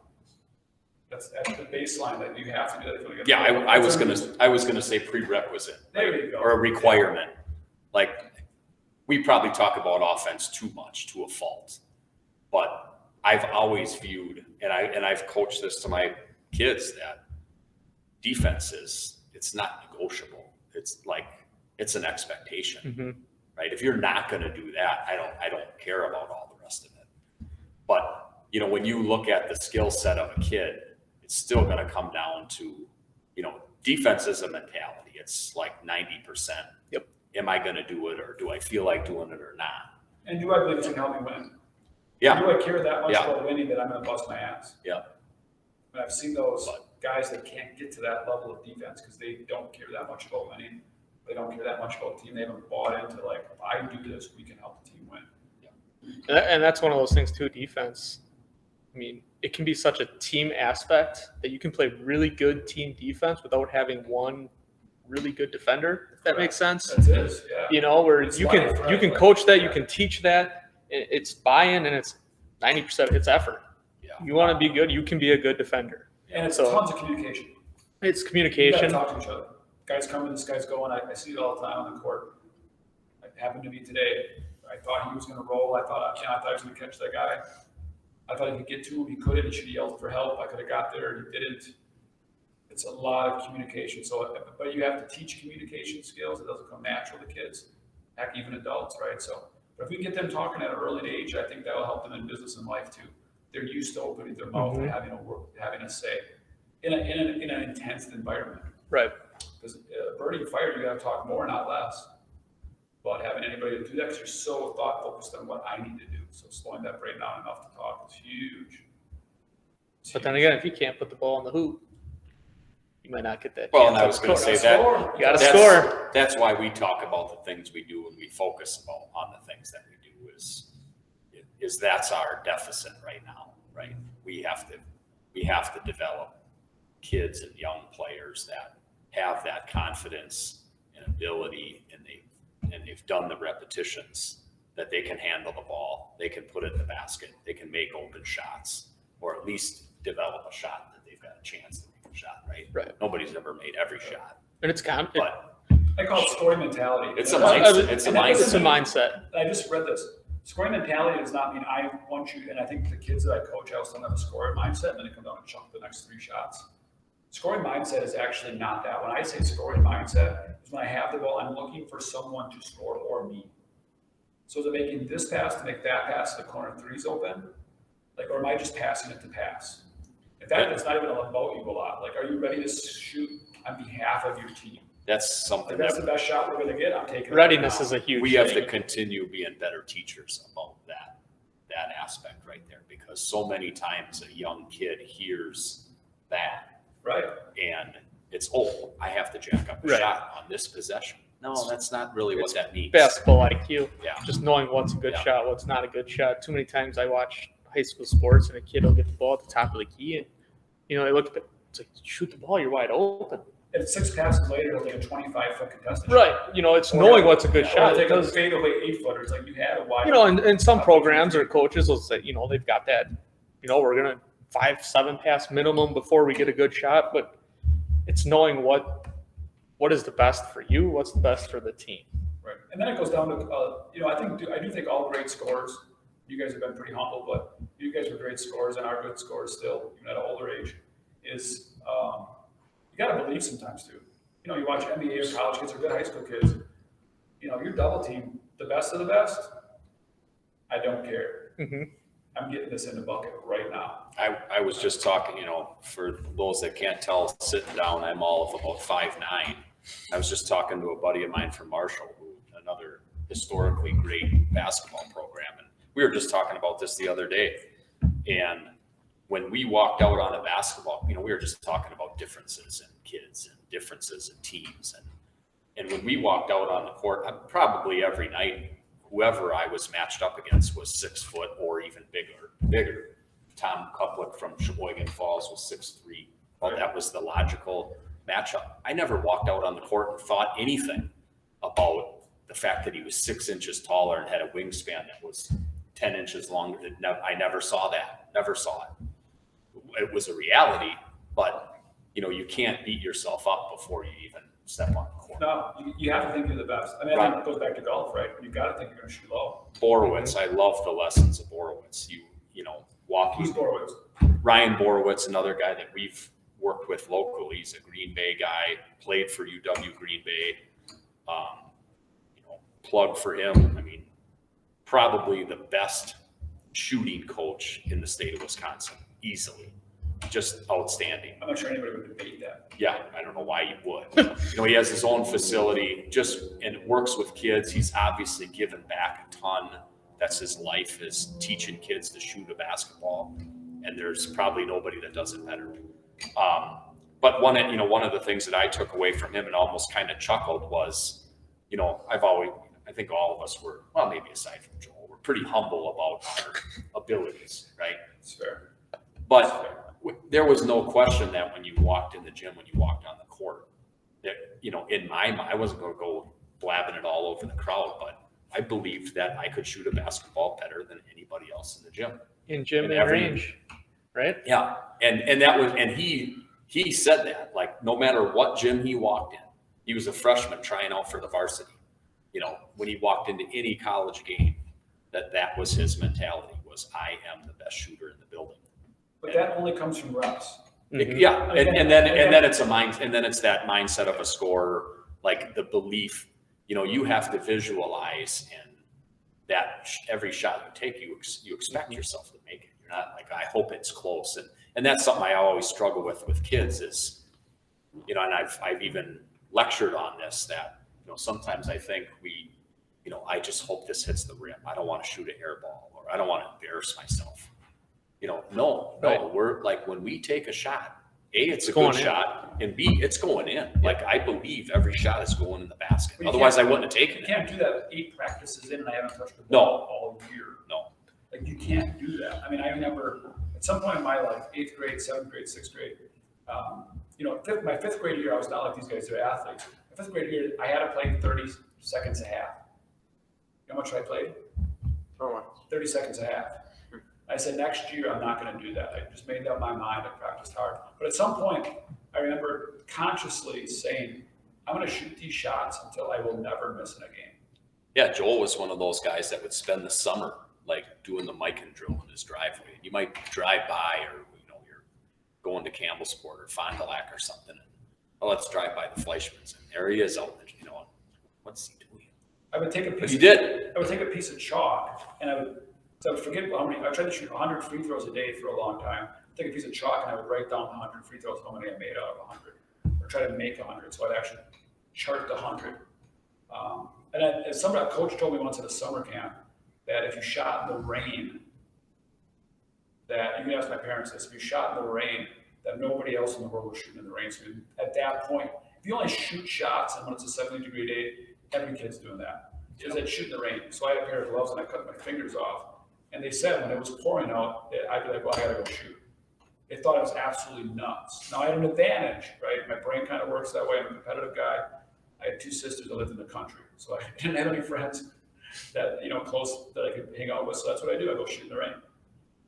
That's the baseline that you have to do that if you want to get. Yeah, I was gonna say prerequisite. There you go. Or a requirement. Like, we probably talk about offense too much, to a fault. But I've always viewed, and I've coached this to my kids, that defense it's not negotiable. It's like, it's an expectation, right? If you're not going to do that, I don't care about all the rest of it. But, you know, when you look at the skill set of a kid, it's still going to come down to, you know, defense is a mentality. It's like 90%. Yep. Am I going to do it, or do I feel like doing it or not? And do I believe it's going to help me win? Yeah. Do I care that much Yeah. about winning that I'm going to bust my ass? Yeah. And I've seen those guys that can't get to that level of defense because they don't care that much about winning. They don't care that much about the team. They haven't bought into, like, if I do this, we can help the team win. And that's one of those things too, defense. I mean, it can be such a team aspect that you can play really good team defense without having one really good defender, if that makes sense. That is, yeah. You know, where It's you life, can right? you can coach that, you can teach that. It's buy-in, and it's 90% it's effort. Yeah. You want to be good, you can be a good defender. And it's So- tons of communication. It's You communication. gotta talk to each other. Guys coming, this guy's going. I see it all the time on the court. It happened to me today. I thought he was going to roll. I thought he was going to catch that guy. I thought he could get to him. He couldn't. He should have yelled for help. I could have got there. He didn't. It's a lot of communication. So, but you have to teach communication skills. It doesn't come natural to kids, heck, even adults, right? So, but if we can get them talking at an early age, I think that will help them in business and life too. They're used to opening their mouth and having a say in an intense environment. Right. Because burning fire, you got to talk more, not less. About having anybody to do that, because you're so thought focused on what I need to do. So slowing that brain down enough to talk is huge. But then again, if you can't put the ball in the hoop, you might not get that. Well, chance and I was to going to score. say that. You got to That's- score. That's why we talk about the things we do and we focus on the things that we do is that's our deficit right now, right? We have to develop kids and young players that have that confidence and ability, and they've done the repetitions that they can handle the ball, they can put it in the basket, they can make open shots, or at least develop a shot that they've got a chance to make a shot, right? Right. Nobody's ever made every shot, And it's but I call it scoring mentality. it's a mindset. It's a It's a mindset. mindset. I just read this. Scoring mentality does not mean I want you, and I think the kids that I coach, I also have a scoring mindset, and then they come down and chunk the next 3 shots. Scoring mindset is actually not that. When I say scoring mindset, is when I have the ball, I'm looking for someone to score or me. So is it making this pass to make that pass to the corner threes open? Like, or am I just passing it to pass? In fact, it's not even about you a lot. Like, are you ready to shoot on behalf of your team? That's something Like, that's that the best shot we're going to get. I'm taking it Readiness right is a huge we have thing. to continue being better teachers about that aspect right there, because so many times a young kid hears that right. and it's, oh, I have to jack up a Right. shot on this possession. No, that's not really what that means. Basketball IQ. Yeah. Just knowing what's a good Yeah. shot, what's not a good shot. Too many times I watch high school sports and a kid will get the ball at the top of the key and, you know, they look at it, it's like, shoot the ball, you're wide open. And 6 passes later, he'll take a 25-foot contested Right. shot. You know, it's knowing what's a good Or shot. take a Because, fadeaway 8-footer. It's like you had a wide. you know, in some programs or coaches will say, you know, they've got that, you know, we're going to 5-7 pass minimum before we get a good shot. But it's knowing what is the best for you, what's the best for the team. Right. And then it goes down to, you know, I do think all great scorers, you guys have been pretty humble, but you guys are great scorers and are good scorers still, even at an older age, is you got to believe sometimes too. You know, you watch NBA or college kids or good high school kids, you know, you're double team the best of the best. I don't care. Mm-hmm. I'm getting this in the bucket right now. I was just talking, you know, for those that can't tell, sitting down, I'm all of about 5'9". I was just talking to a buddy of mine from Marshall, another historically great basketball program. And we were just talking about this the other day. And when we walked out on a basketball, you know, we were just talking about differences in kids and differences in teams. And when we walked out on the court, probably every night, whoever I was matched up against was 6 foot or even bigger. Tom Kuplik from Sheboygan Falls was 6'3". Well, that was the logical matchup. I never walked out on the court and thought anything about the fact that he was 6 inches taller and had a wingspan that was 10 inches longer. I never saw that. Never saw it. it was a reality, but you can't beat yourself up before you even step on the court. No, you have to think you're the best. I mean, I think it goes back to golf, right? You got to think you're going to shoot low. Borowitz, I love the lessons of Borowitz. Walking. Who's Borowitz? Ryan Borowitz, another guy that we've worked with locally. He's a Green Bay guy, played for UW Green Bay. Plug for him. I mean, probably the best shooting coach in the state of Wisconsin, easily. Just outstanding. I'm not sure anybody would debate that. Yeah, I don't know why you would. He has his own facility, and it works with kids. He's obviously given back a ton. That's his life, is teaching kids to shoot a basketball. And there's probably nobody that does it better. But one of the things that I took away from him and almost kind of chuckled was, I think all of us were, well, maybe aside from Joel, we're pretty humble about our abilities, right? It's fair. But there was no question that when you walked in the gym, when you walked on the court, that, in my mind, I wasn't going to go blabbing it all over the crowd, but I believed that I could shoot a basketball better than anybody else in the gym. In gym and range, right? Yeah. And that was, and he said that, like, no matter what gym he walked in, he was a freshman trying out for the varsity. When he walked into any college game, that was his mentality, was I am the best shooter in the building. But that only comes from reps. Yeah. And then it's it's that mindset of a scorer, like the belief, you have to visualize, and that every shot you take, you expect yourself to make it. You're not like, I hope it's close. And that's something I always struggle with kids is, and I've even lectured on this, that, sometimes I think I just hope this hits the rim. I don't want to shoot an air ball, or I don't want to embarrass myself. No, we're like, when we take a shot, A, it's a good shot, and B, it's going in. Like, I believe every shot is going in the basket. Otherwise, I wouldn't have taken it. You can't do that with 8 practices in and I haven't touched the ball all year. No. Like, you can't do that. I mean, I remember at some point in my life, 8th grade, 7th grade, 6th grade, my 5th grade year, I was not like these guys, they're athletes. My 5th grade year, I had to play 30 seconds a half. You know how much I played? 30 seconds a half. I said, next year, I'm not going to do that. I just made up my mind. I practiced hard. But at some point, I remember consciously saying, I'm going to shoot these shots until I will never miss in a game. Yeah, Joel was one of those guys that would spend the summer, like, doing the Mikan drill in his driveway. You might drive by, or, you're going to Campbellsport or Fond du Lac or something. And, let's drive by the Fleischmans. And there he is out there, what's he doing? I would take a piece. I would take a piece of chalk, and I would forget how many. I tried to shoot 100 free throws a day for a long time. I'd take a piece of chalk and I would write down 100 free throws, how many I made out of 100, or try to make 100. So I'd actually chart the 100. And a coach told me once at a summer camp that if you shot in the rain, that you can ask my parents this: if you shot in the rain, that nobody else in the world was shooting in the rain. So at that point, if you only shoot shots, and when it's a 70-degree day, every kid's doing that. Because they'd shoot in the rain. So I had a pair of gloves and I cut my fingers off. And they said when it was pouring out, I'd be like, well, I gotta go shoot. They thought I was absolutely nuts. Now I had an advantage, right? My brain kind of works that way. I'm a competitive guy. I had 2 sisters that lived in the country. So I didn't have any friends that, close that I could hang out with. So that's what I do. I go shoot in the rain.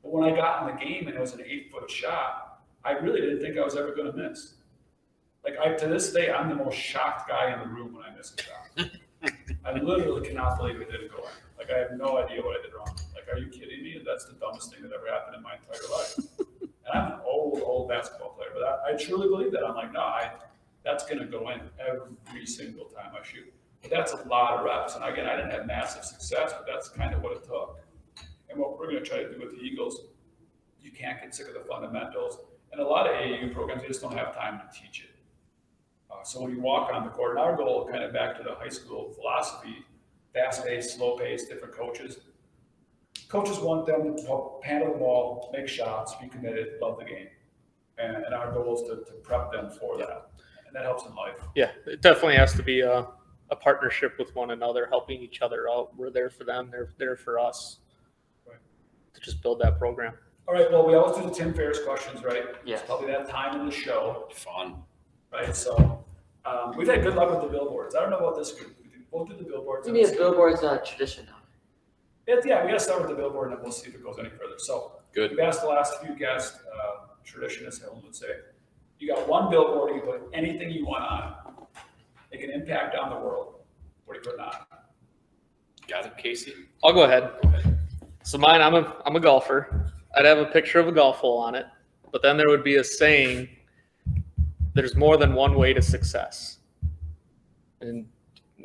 But when I got in the game and it was an 8-foot shot, I really didn't think I was ever going to miss. Like, to this day, I'm the most shocked guy in the room when I miss a shot. I literally cannot believe it didn't go in. Like, I have no idea what I did wrong. Like, are you kidding me? That's the dumbest thing that ever happened in my entire life. And I'm an old basketball player, but I truly believe that. I'm like, no, that's going to go in every single time I shoot. But that's a lot of reps. And again, I didn't have massive success, but that's kind of what it took. And what we're going to try to do with the Eagles, you can't get sick of the fundamentals. And a lot of AAU programs, they just don't have time to teach it. So when you walk on the court, and our goal, kind of back to the high school philosophy, fast-paced, slow-paced, different coaches. Coaches want them to handle the ball, make shots, be committed, love the game. And our goal is to prep them for that. And that helps in life. Yeah, it definitely has to be a partnership with one another, helping each other out. We're there for them. They're there for us. Right. To just build that program. All right, well, we always do the Tim Ferriss questions, right? Yes. It's probably that time in the show. Fun. Right, so we've had good luck with the billboards. I don't know about this group. We'll do the billboards. We need a billboards tradition now. Yeah, we got to start with the billboard, and then we'll see if it goes any further. So Good. we've asked the last few guests tradition, as Helen would say. You got one billboard, you can put anything you want on it. Make an impact on the world. What are you putting on? Got it, Casey? I'll go ahead. So mine, I'm a golfer. I'd have a picture of a golf hole on it, but then there would be a saying, there's more than one way to success. And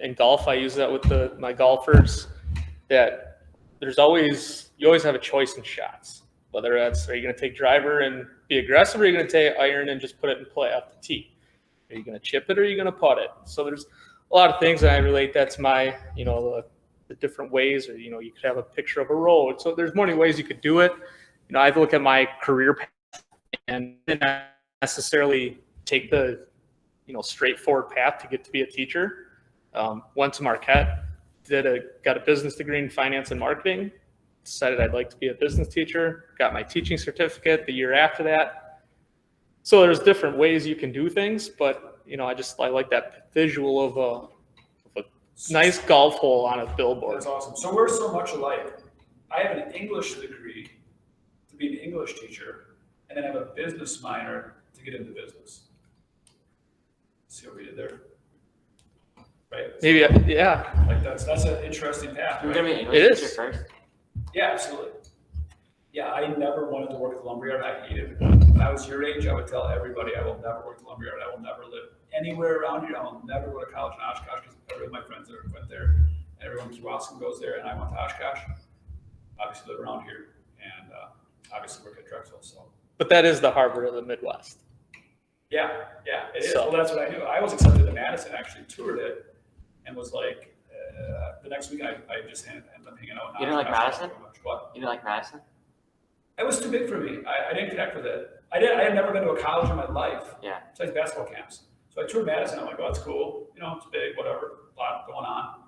in golf, I use that with my golfers, that you always have a choice in shots. Whether that's, are you going to take driver and be aggressive, or are you going to take iron and just put it in play off the tee? Are you going to chip it, or are you going to putt it? So there's a lot of things that I relate. That's my, the different ways, or, you could have a picture of a road. So there's many ways you could do it. I look at my career path and didn't necessarily take the, straightforward path to get to be a teacher. Went to Marquette, got a business degree in finance and marketing, decided I'd like to be a business teacher, got my teaching certificate the year after that. So there's different ways you can do things, but, I like that visual of a nice golf hole on a billboard. That's awesome. So we're so much alike. I have an English degree to be an English teacher, and then I have a business minor to get into business. See what we did there? Right? Maybe, yeah. Like that's an interesting path. You're Right? gonna be an English It is. teacher first. Yeah, absolutely. Yeah, I never wanted to work at the lumberyard. I hated it. When I was your age, I would tell everybody I will never work at the lumberyard. I will never live anywhere around here. I will never go to college in Oshkosh because every of my friends went there. Everyone in Kewaskum goes there, and I went to Oshkosh. Obviously live around here, and obviously work at Drexel. So. But that is the Harvard of the Midwest. Yeah, it is. So- Well, that's what I knew. I was accepted to Madison, actually toured it, and was like, the next week I just ended up hanging out. in You didn't like Oshkosh Madison? so much. What? You didn't like Madison? It was too big for me. I didn't connect with it. I had never been to a college in my life. Yeah. Besides basketball camps. So I toured Madison. I'm like, oh, that's cool. It's big, whatever, a lot going on.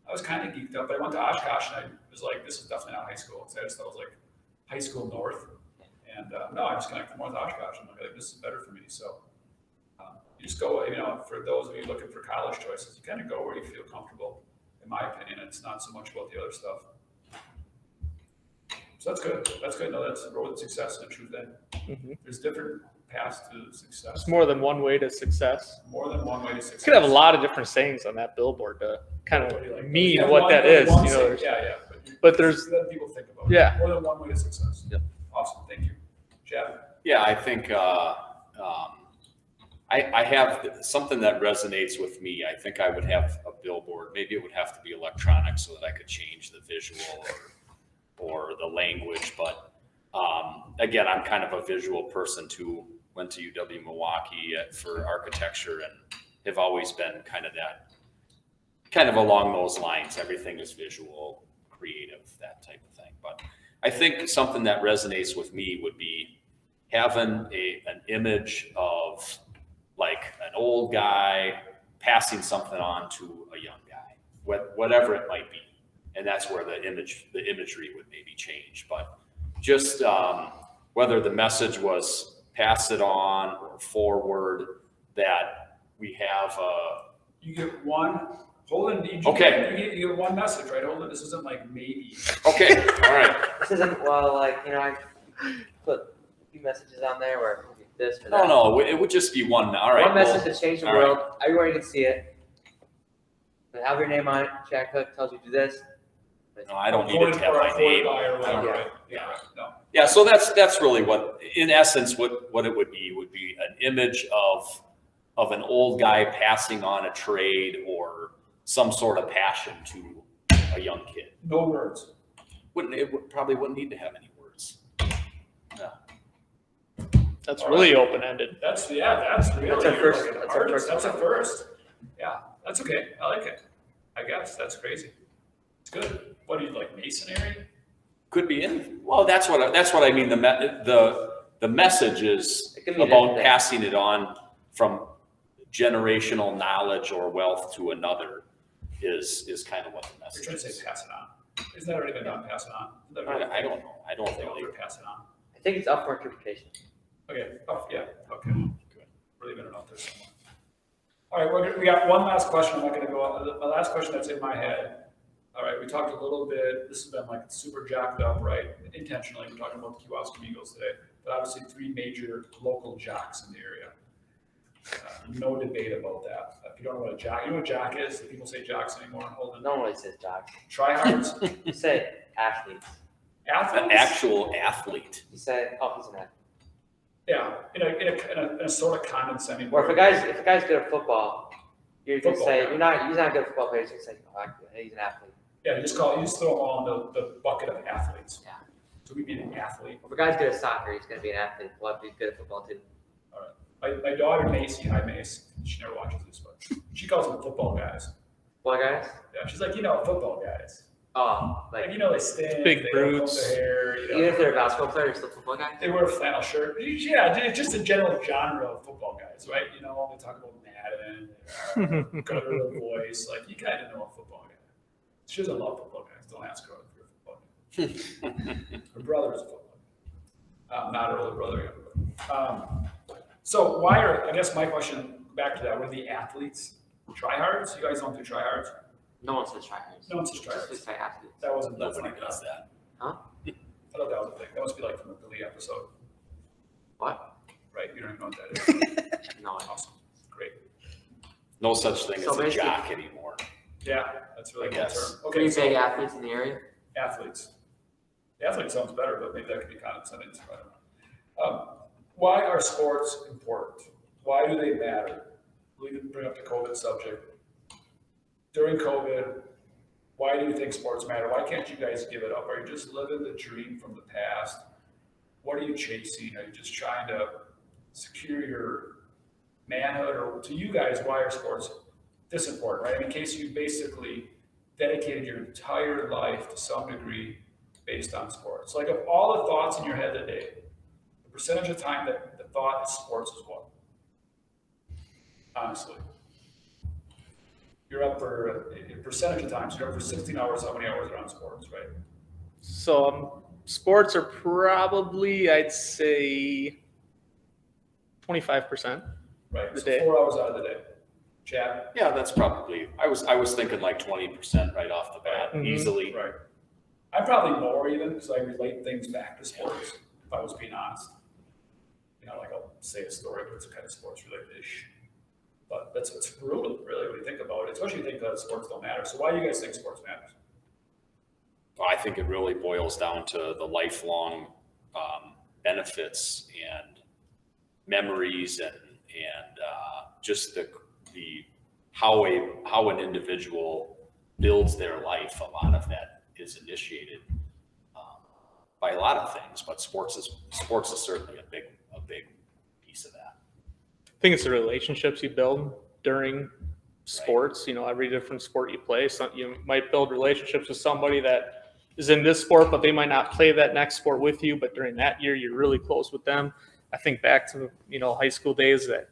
I was kind of geeked up, but I went to Oshkosh and I was like, this is definitely not high school. So I just thought it was like high school north. And no, I just connected more with Oshkosh. I'm like, this is better for me. So you just go, for those of you looking for college choices, you kind of go where you feel comfortable. In my opinion, it's not so much about the other stuff. So that's good. That's good. No, that's the road to success in a true thing. Mm-hmm. There's different paths to success. It's more than one way to success. More than one way to success. You could have a lot of different sayings on that billboard to kind What do you of like? mean Yeah, what one- that is. one You know, saying, there's- yeah. but there's- let people think about it. Yeah. More than one way to success. Yep. Awesome. Thank you, Jeff. Yeah, I think I have something that resonates with me. I think I would have a billboard. Maybe it would have to be electronic so that I could change the visual or the language. But again, I'm kind of a visual person too. Went to UW Milwaukee for architecture and have always been kind of along those lines. Everything is visual, creative, that type of thing. But I think something that resonates with me would be having an image of like an old guy passing something on to a young guy, whatever it might be. And that's where the imagery would maybe change. But just whether the message was pass it on or forward, that we have You get one. Holden, you get one message, right? Holden, this isn't like maybe. okay, all right. This isn't, I put a few messages on there where this or that. No, it would just be one. All right. One message to change the all right. world. Everyone can see it. But have your name on it. Jack Hook tells you do this. No, I don't need it to have my name. Or whatever, Yeah. right? Yeah. Right. No. Yeah, so that's really what, in essence, what it would be an image of an old guy passing on a trade or some sort of passion to a young kid. No words. Probably wouldn't need to have any words. Yeah. That's really open-ended. That's really. That's our first- like an that's our artist. first That's a one. first. Yeah, that's okay. I like it. I guess that's crazy. It's good. What do you like, masonry? Could be in. Well, that's what I mean. The message is It can be about anything. passing it on from generational knowledge or wealth to another is kind of what the You're message trying to is. say pass it on. Isn't that already been done? Pass it on. I don't know. I don't They think over pass it on. I think it's up for interpretation. Okay. Oh, yeah. Okay. Good. We're leaving it out there somewhere. All right. We got one last question. I'm not going to go on. My last question that's in my head. All right. We talked a little bit. This has been like super jacked up, right? Intentionally. We're talking about the Kewaskum Eagles today. but obviously 3 major local jocks in the area. No debate about that. If you don't know what a jock, you know what a jock is? People say jocks anymore. Hold on. No one really says jock. Tryhards. You say athletes. Athletes. An actual athlete. You say, oh, he's an athlete. Yeah, in a sort of condescending Or way. if a guy's good at football, you're gonna Football say guy. he's not a good football player. You're just gonna say, oh, he's an athlete. Yeah, you just throw them all in the bucket of athletes. Yeah. So we mean an athlete. If a guy's good at soccer, he's gonna be an athlete. Well, if he's good at football too. My daughter Macy, hi Mace, she never watches this, but she calls them football guys. Football guys? Yeah, she's like, football guys. Oh, Like, like they stink, Big they don't comb brutes. their hair, even if they're a basketball player, they're still football guys. they wear a flannel shirt. Yeah, just a general genre of football guys, right? They talk about Madden, gutter voice, like you kind of know a football guy. She doesn't love football guys. Don't ask her if you're a football guy. Her brother is a football guy. Not her older brother, younger brother. So I guess my question back to that, were the athletes tryhards? You guys don't do tryhards? No one says tryhards. No one says Just tryhards. say athletes. That wasn't Nobody does that. Huh? I thought that was a thing. That must be like from a Billy episode, What? right? You don't even know what that is. No. Awesome. Great. No such thing So as a basically- jock anymore. Yeah, that's really I good guess. term. Three Okay, big so athletes in the area. athletes. Athlete sounds better, but maybe that could be condescending. So I don't know. Why are sports important? Why do they matter? We didn't bring up the COVID subject. During COVID, why do you think sports matter? Why can't you guys give it up? Are you just living the dream from the past? What are you chasing? Are you just trying to secure your manhood? Or to you guys, why are sports this important, right? In case you basically dedicated your entire life to some degree based on sports. Like of all the thoughts in your head today, the percentage of time that the thought is sports is what? Honestly. You're up for a percentage of times, you're up for 16 hours, how many hours are on sports, right? So sports are probably, I'd say, 25%. Right, The so day. 4 hours out of the day. Chad? Yeah, that's probably. I was thinking like 20% right off the bat, Mhm. easily. Right. I'm probably more even, because I relate things back to sports, if I was being honest. Like I'll say a story, but it's kind of sports related-ish. But it's brutal, really, when you think about it, especially when you think that sports don't matter. So why do you guys think sports matters? I think it really boils down to the lifelong benefits and memories and just the how an individual builds their life. A lot of that is initiated by a lot of things, but sports is certainly a big piece of that. I think it's the relationships you build during sports. Every different sport you play, you might build relationships with somebody that is in this sport, but they might not play that next sport with you. But during that year, you're really close with them. I think back to high school days that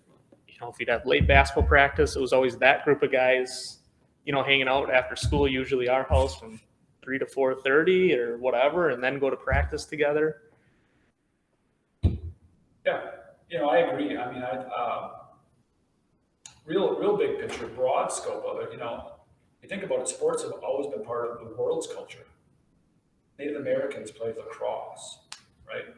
if you'd have late basketball practice, it was always that group of guys hanging out after school, usually our house from 3 to 4:30 or whatever, and then go to practice together. Yeah, I agree. I mean, real big picture, broad scope of it, you think about it, sports have always been part of the world's culture. Native Americans played lacrosse, right?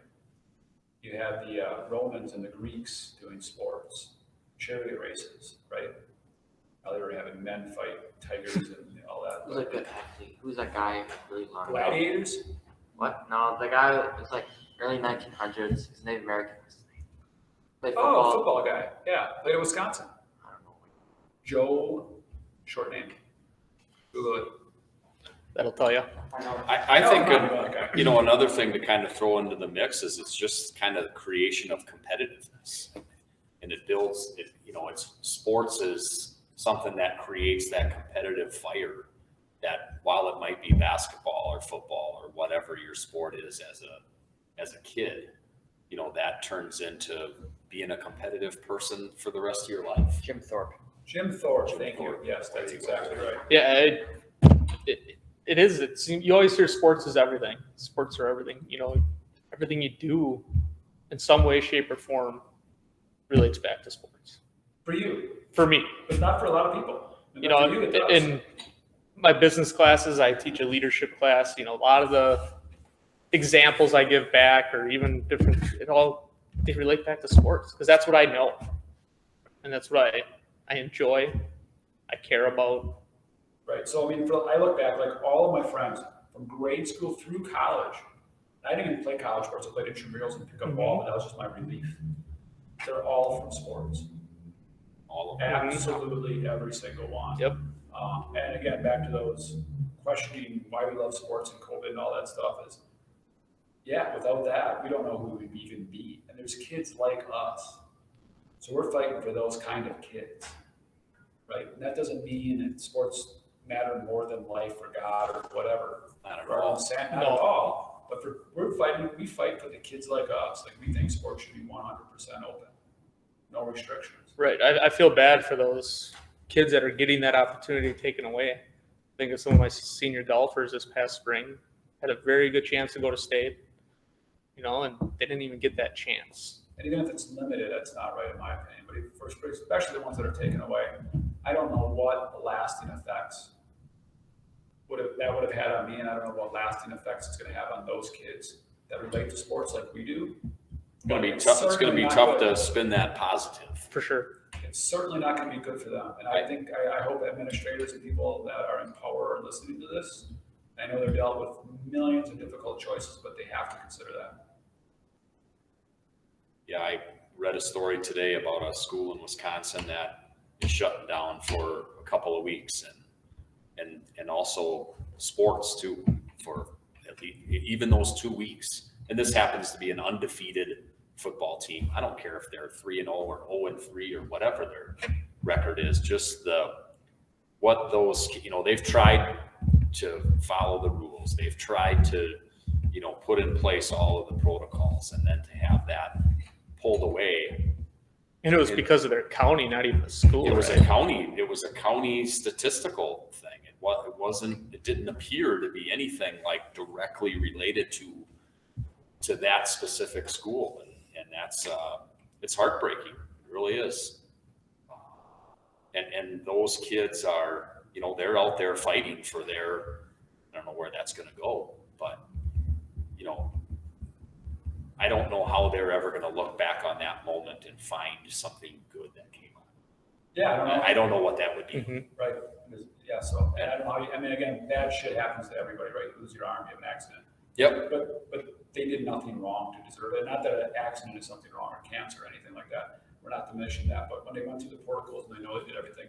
You had the Romans and the Greeks doing sports, chariot races, right? Now they were having men fight tigers and all that. Who's a good athlete? Who's that guy really long ago? Gladiators? What? No, the guy was like early 1900s. He's Native American. Played Oh, football. football guy. Yeah, played at Wisconsin. I don't know. Joe, short name. Google it. That'll tell you. I know. I No, think I'm not about that guy. another thing to kind of throw into the mix is it's just kind of the creation of competitiveness, and it builds it. It's sports is something that creates that competitive fire. That while it might be basketball or football or whatever your sport is as a kid, that turns into being a competitive person for the rest of your life. Jim Thorpe. Jim Thorpe, thank you. Yes, that's exactly right. Yeah, it is. You always hear sports is everything. Sports are everything. Everything you do in some way, shape, or form relates back to sports. For you, For me, but not for a lot of people. And for you, it does. in my business classes, I teach a leadership class. A lot of the examples I give back, or even different, they relate back to sports, because that's what I know, and that's what I enjoy, I care about. Right. So I mean, I look back, like all of my friends from grade school through college. I didn't even play college sports. I played intramurals and pick up ball, but that was just my relief. They're all from sports. All of them. Absolutely every single one. Yep. And again, back to those questioning why we love sports and COVID and all that stuff is, yeah, without that, we don't know who we'd even be. And there's kids like us. So we're fighting for those kind of kids, right? And that doesn't mean that sports matter more than life or God or whatever. Not at We're all all. sad, not at all. But we fight for the kids like us. Like, we think sports should be 100% open. No restrictions. Right. I feel bad for those kids that are getting that opportunity taken away. I think of some of my senior golfers this past spring, had a very good chance to go to state, and they didn't even get that chance. And even if it's limited, that's not right in my opinion. But especially the ones that are taken away, I don't know what lasting effects would have had on me, and I don't know what lasting effects it's going to have on those kids that relate to sports like we do. It's going to be tough. It's going to be tough to spin that positive. For sure. It's certainly not going to be good for them. And I hope administrators and people that are in power are listening to this. I know they're dealt with millions of difficult choices, but they have to consider that. Yeah, I read a story today about a school in Wisconsin that is shutting down for a couple of weeks, and also sports too, for at least even those 2 weeks. And this happens to be an undefeated football team. I don't care if they're 3-0 or 0-3 or whatever their record is. Just they've tried to follow the rules. They've tried to, put in place all of the protocols, and then to have that pulled away. And it was because of their county, not even the school. It was right? It was a county statistical thing. It didn't appear to be anything like directly related to that specific school. And that's, it's heartbreaking. It really is. And those kids are, they're out there fighting for I don't know where that's going to go, but, I don't know how they're ever going to look back on that moment and find something good that came out. Yeah, I don't know. I don't know what that would be. Mm-hmm. Right. Yeah. So, and I don't know. Again, bad shit happens to everybody, right? You lose your arm, you have an accident. Yep. But they did nothing wrong to deserve it. Not that an accident is something wrong, or cancer or anything like that. We're not diminishing that. But when they went through the protocols and they know they did everything,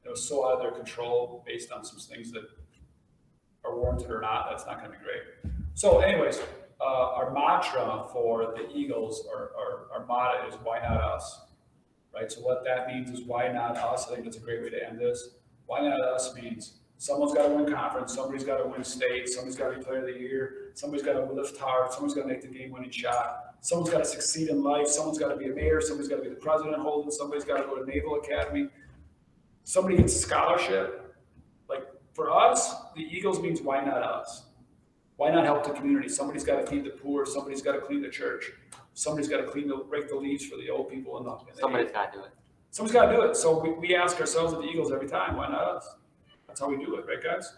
it was so out of their control based on some things that are warranted or not. That's not going to be great. So, anyways, our mantra for the Eagles, our motto is "Why not us?" Right. So what that means is why not us? I think that's a great way to end this. Why not us means someone's got to win conference, somebody's got to win state, somebody's got to be player of the year, somebody's got to lift hard, someone's got to make the game-winning shot, someone's got to succeed in life, someone's got to be a mayor, somebody's got to be the president holding, somebody's got to go to Naval Academy, somebody gets a scholarship. Like, for us, the Eagles means why not us? Why not help the community? Somebody's got to feed the poor, somebody's got to clean the church, somebody's got to rake the leaves for the old people in the Somebody's got to do it. Somebody's got to do it. So we ask ourselves at the Eagles every time, why not us? That's how we do it, right, guys?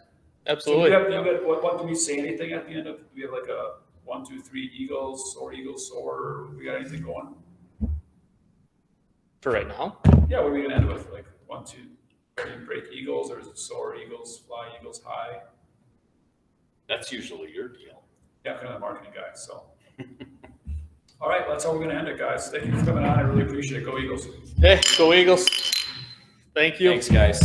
Absolutely. So what do we say anything at the end of? Do we have like a 1, 2, 3 Eagles soar? We got anything going? For right now? Yeah, what are we gonna end with? Like 1, 2, break Eagles, or is it soar Eagles, fly Eagles high? That's usually your deal. Yeah, kind of the marketing guy. So, all right, that's how we're gonna end it, guys. Thank you for coming on. I really appreciate it. Go Eagles. Hey, go Eagles. Thank you. Thanks, guys.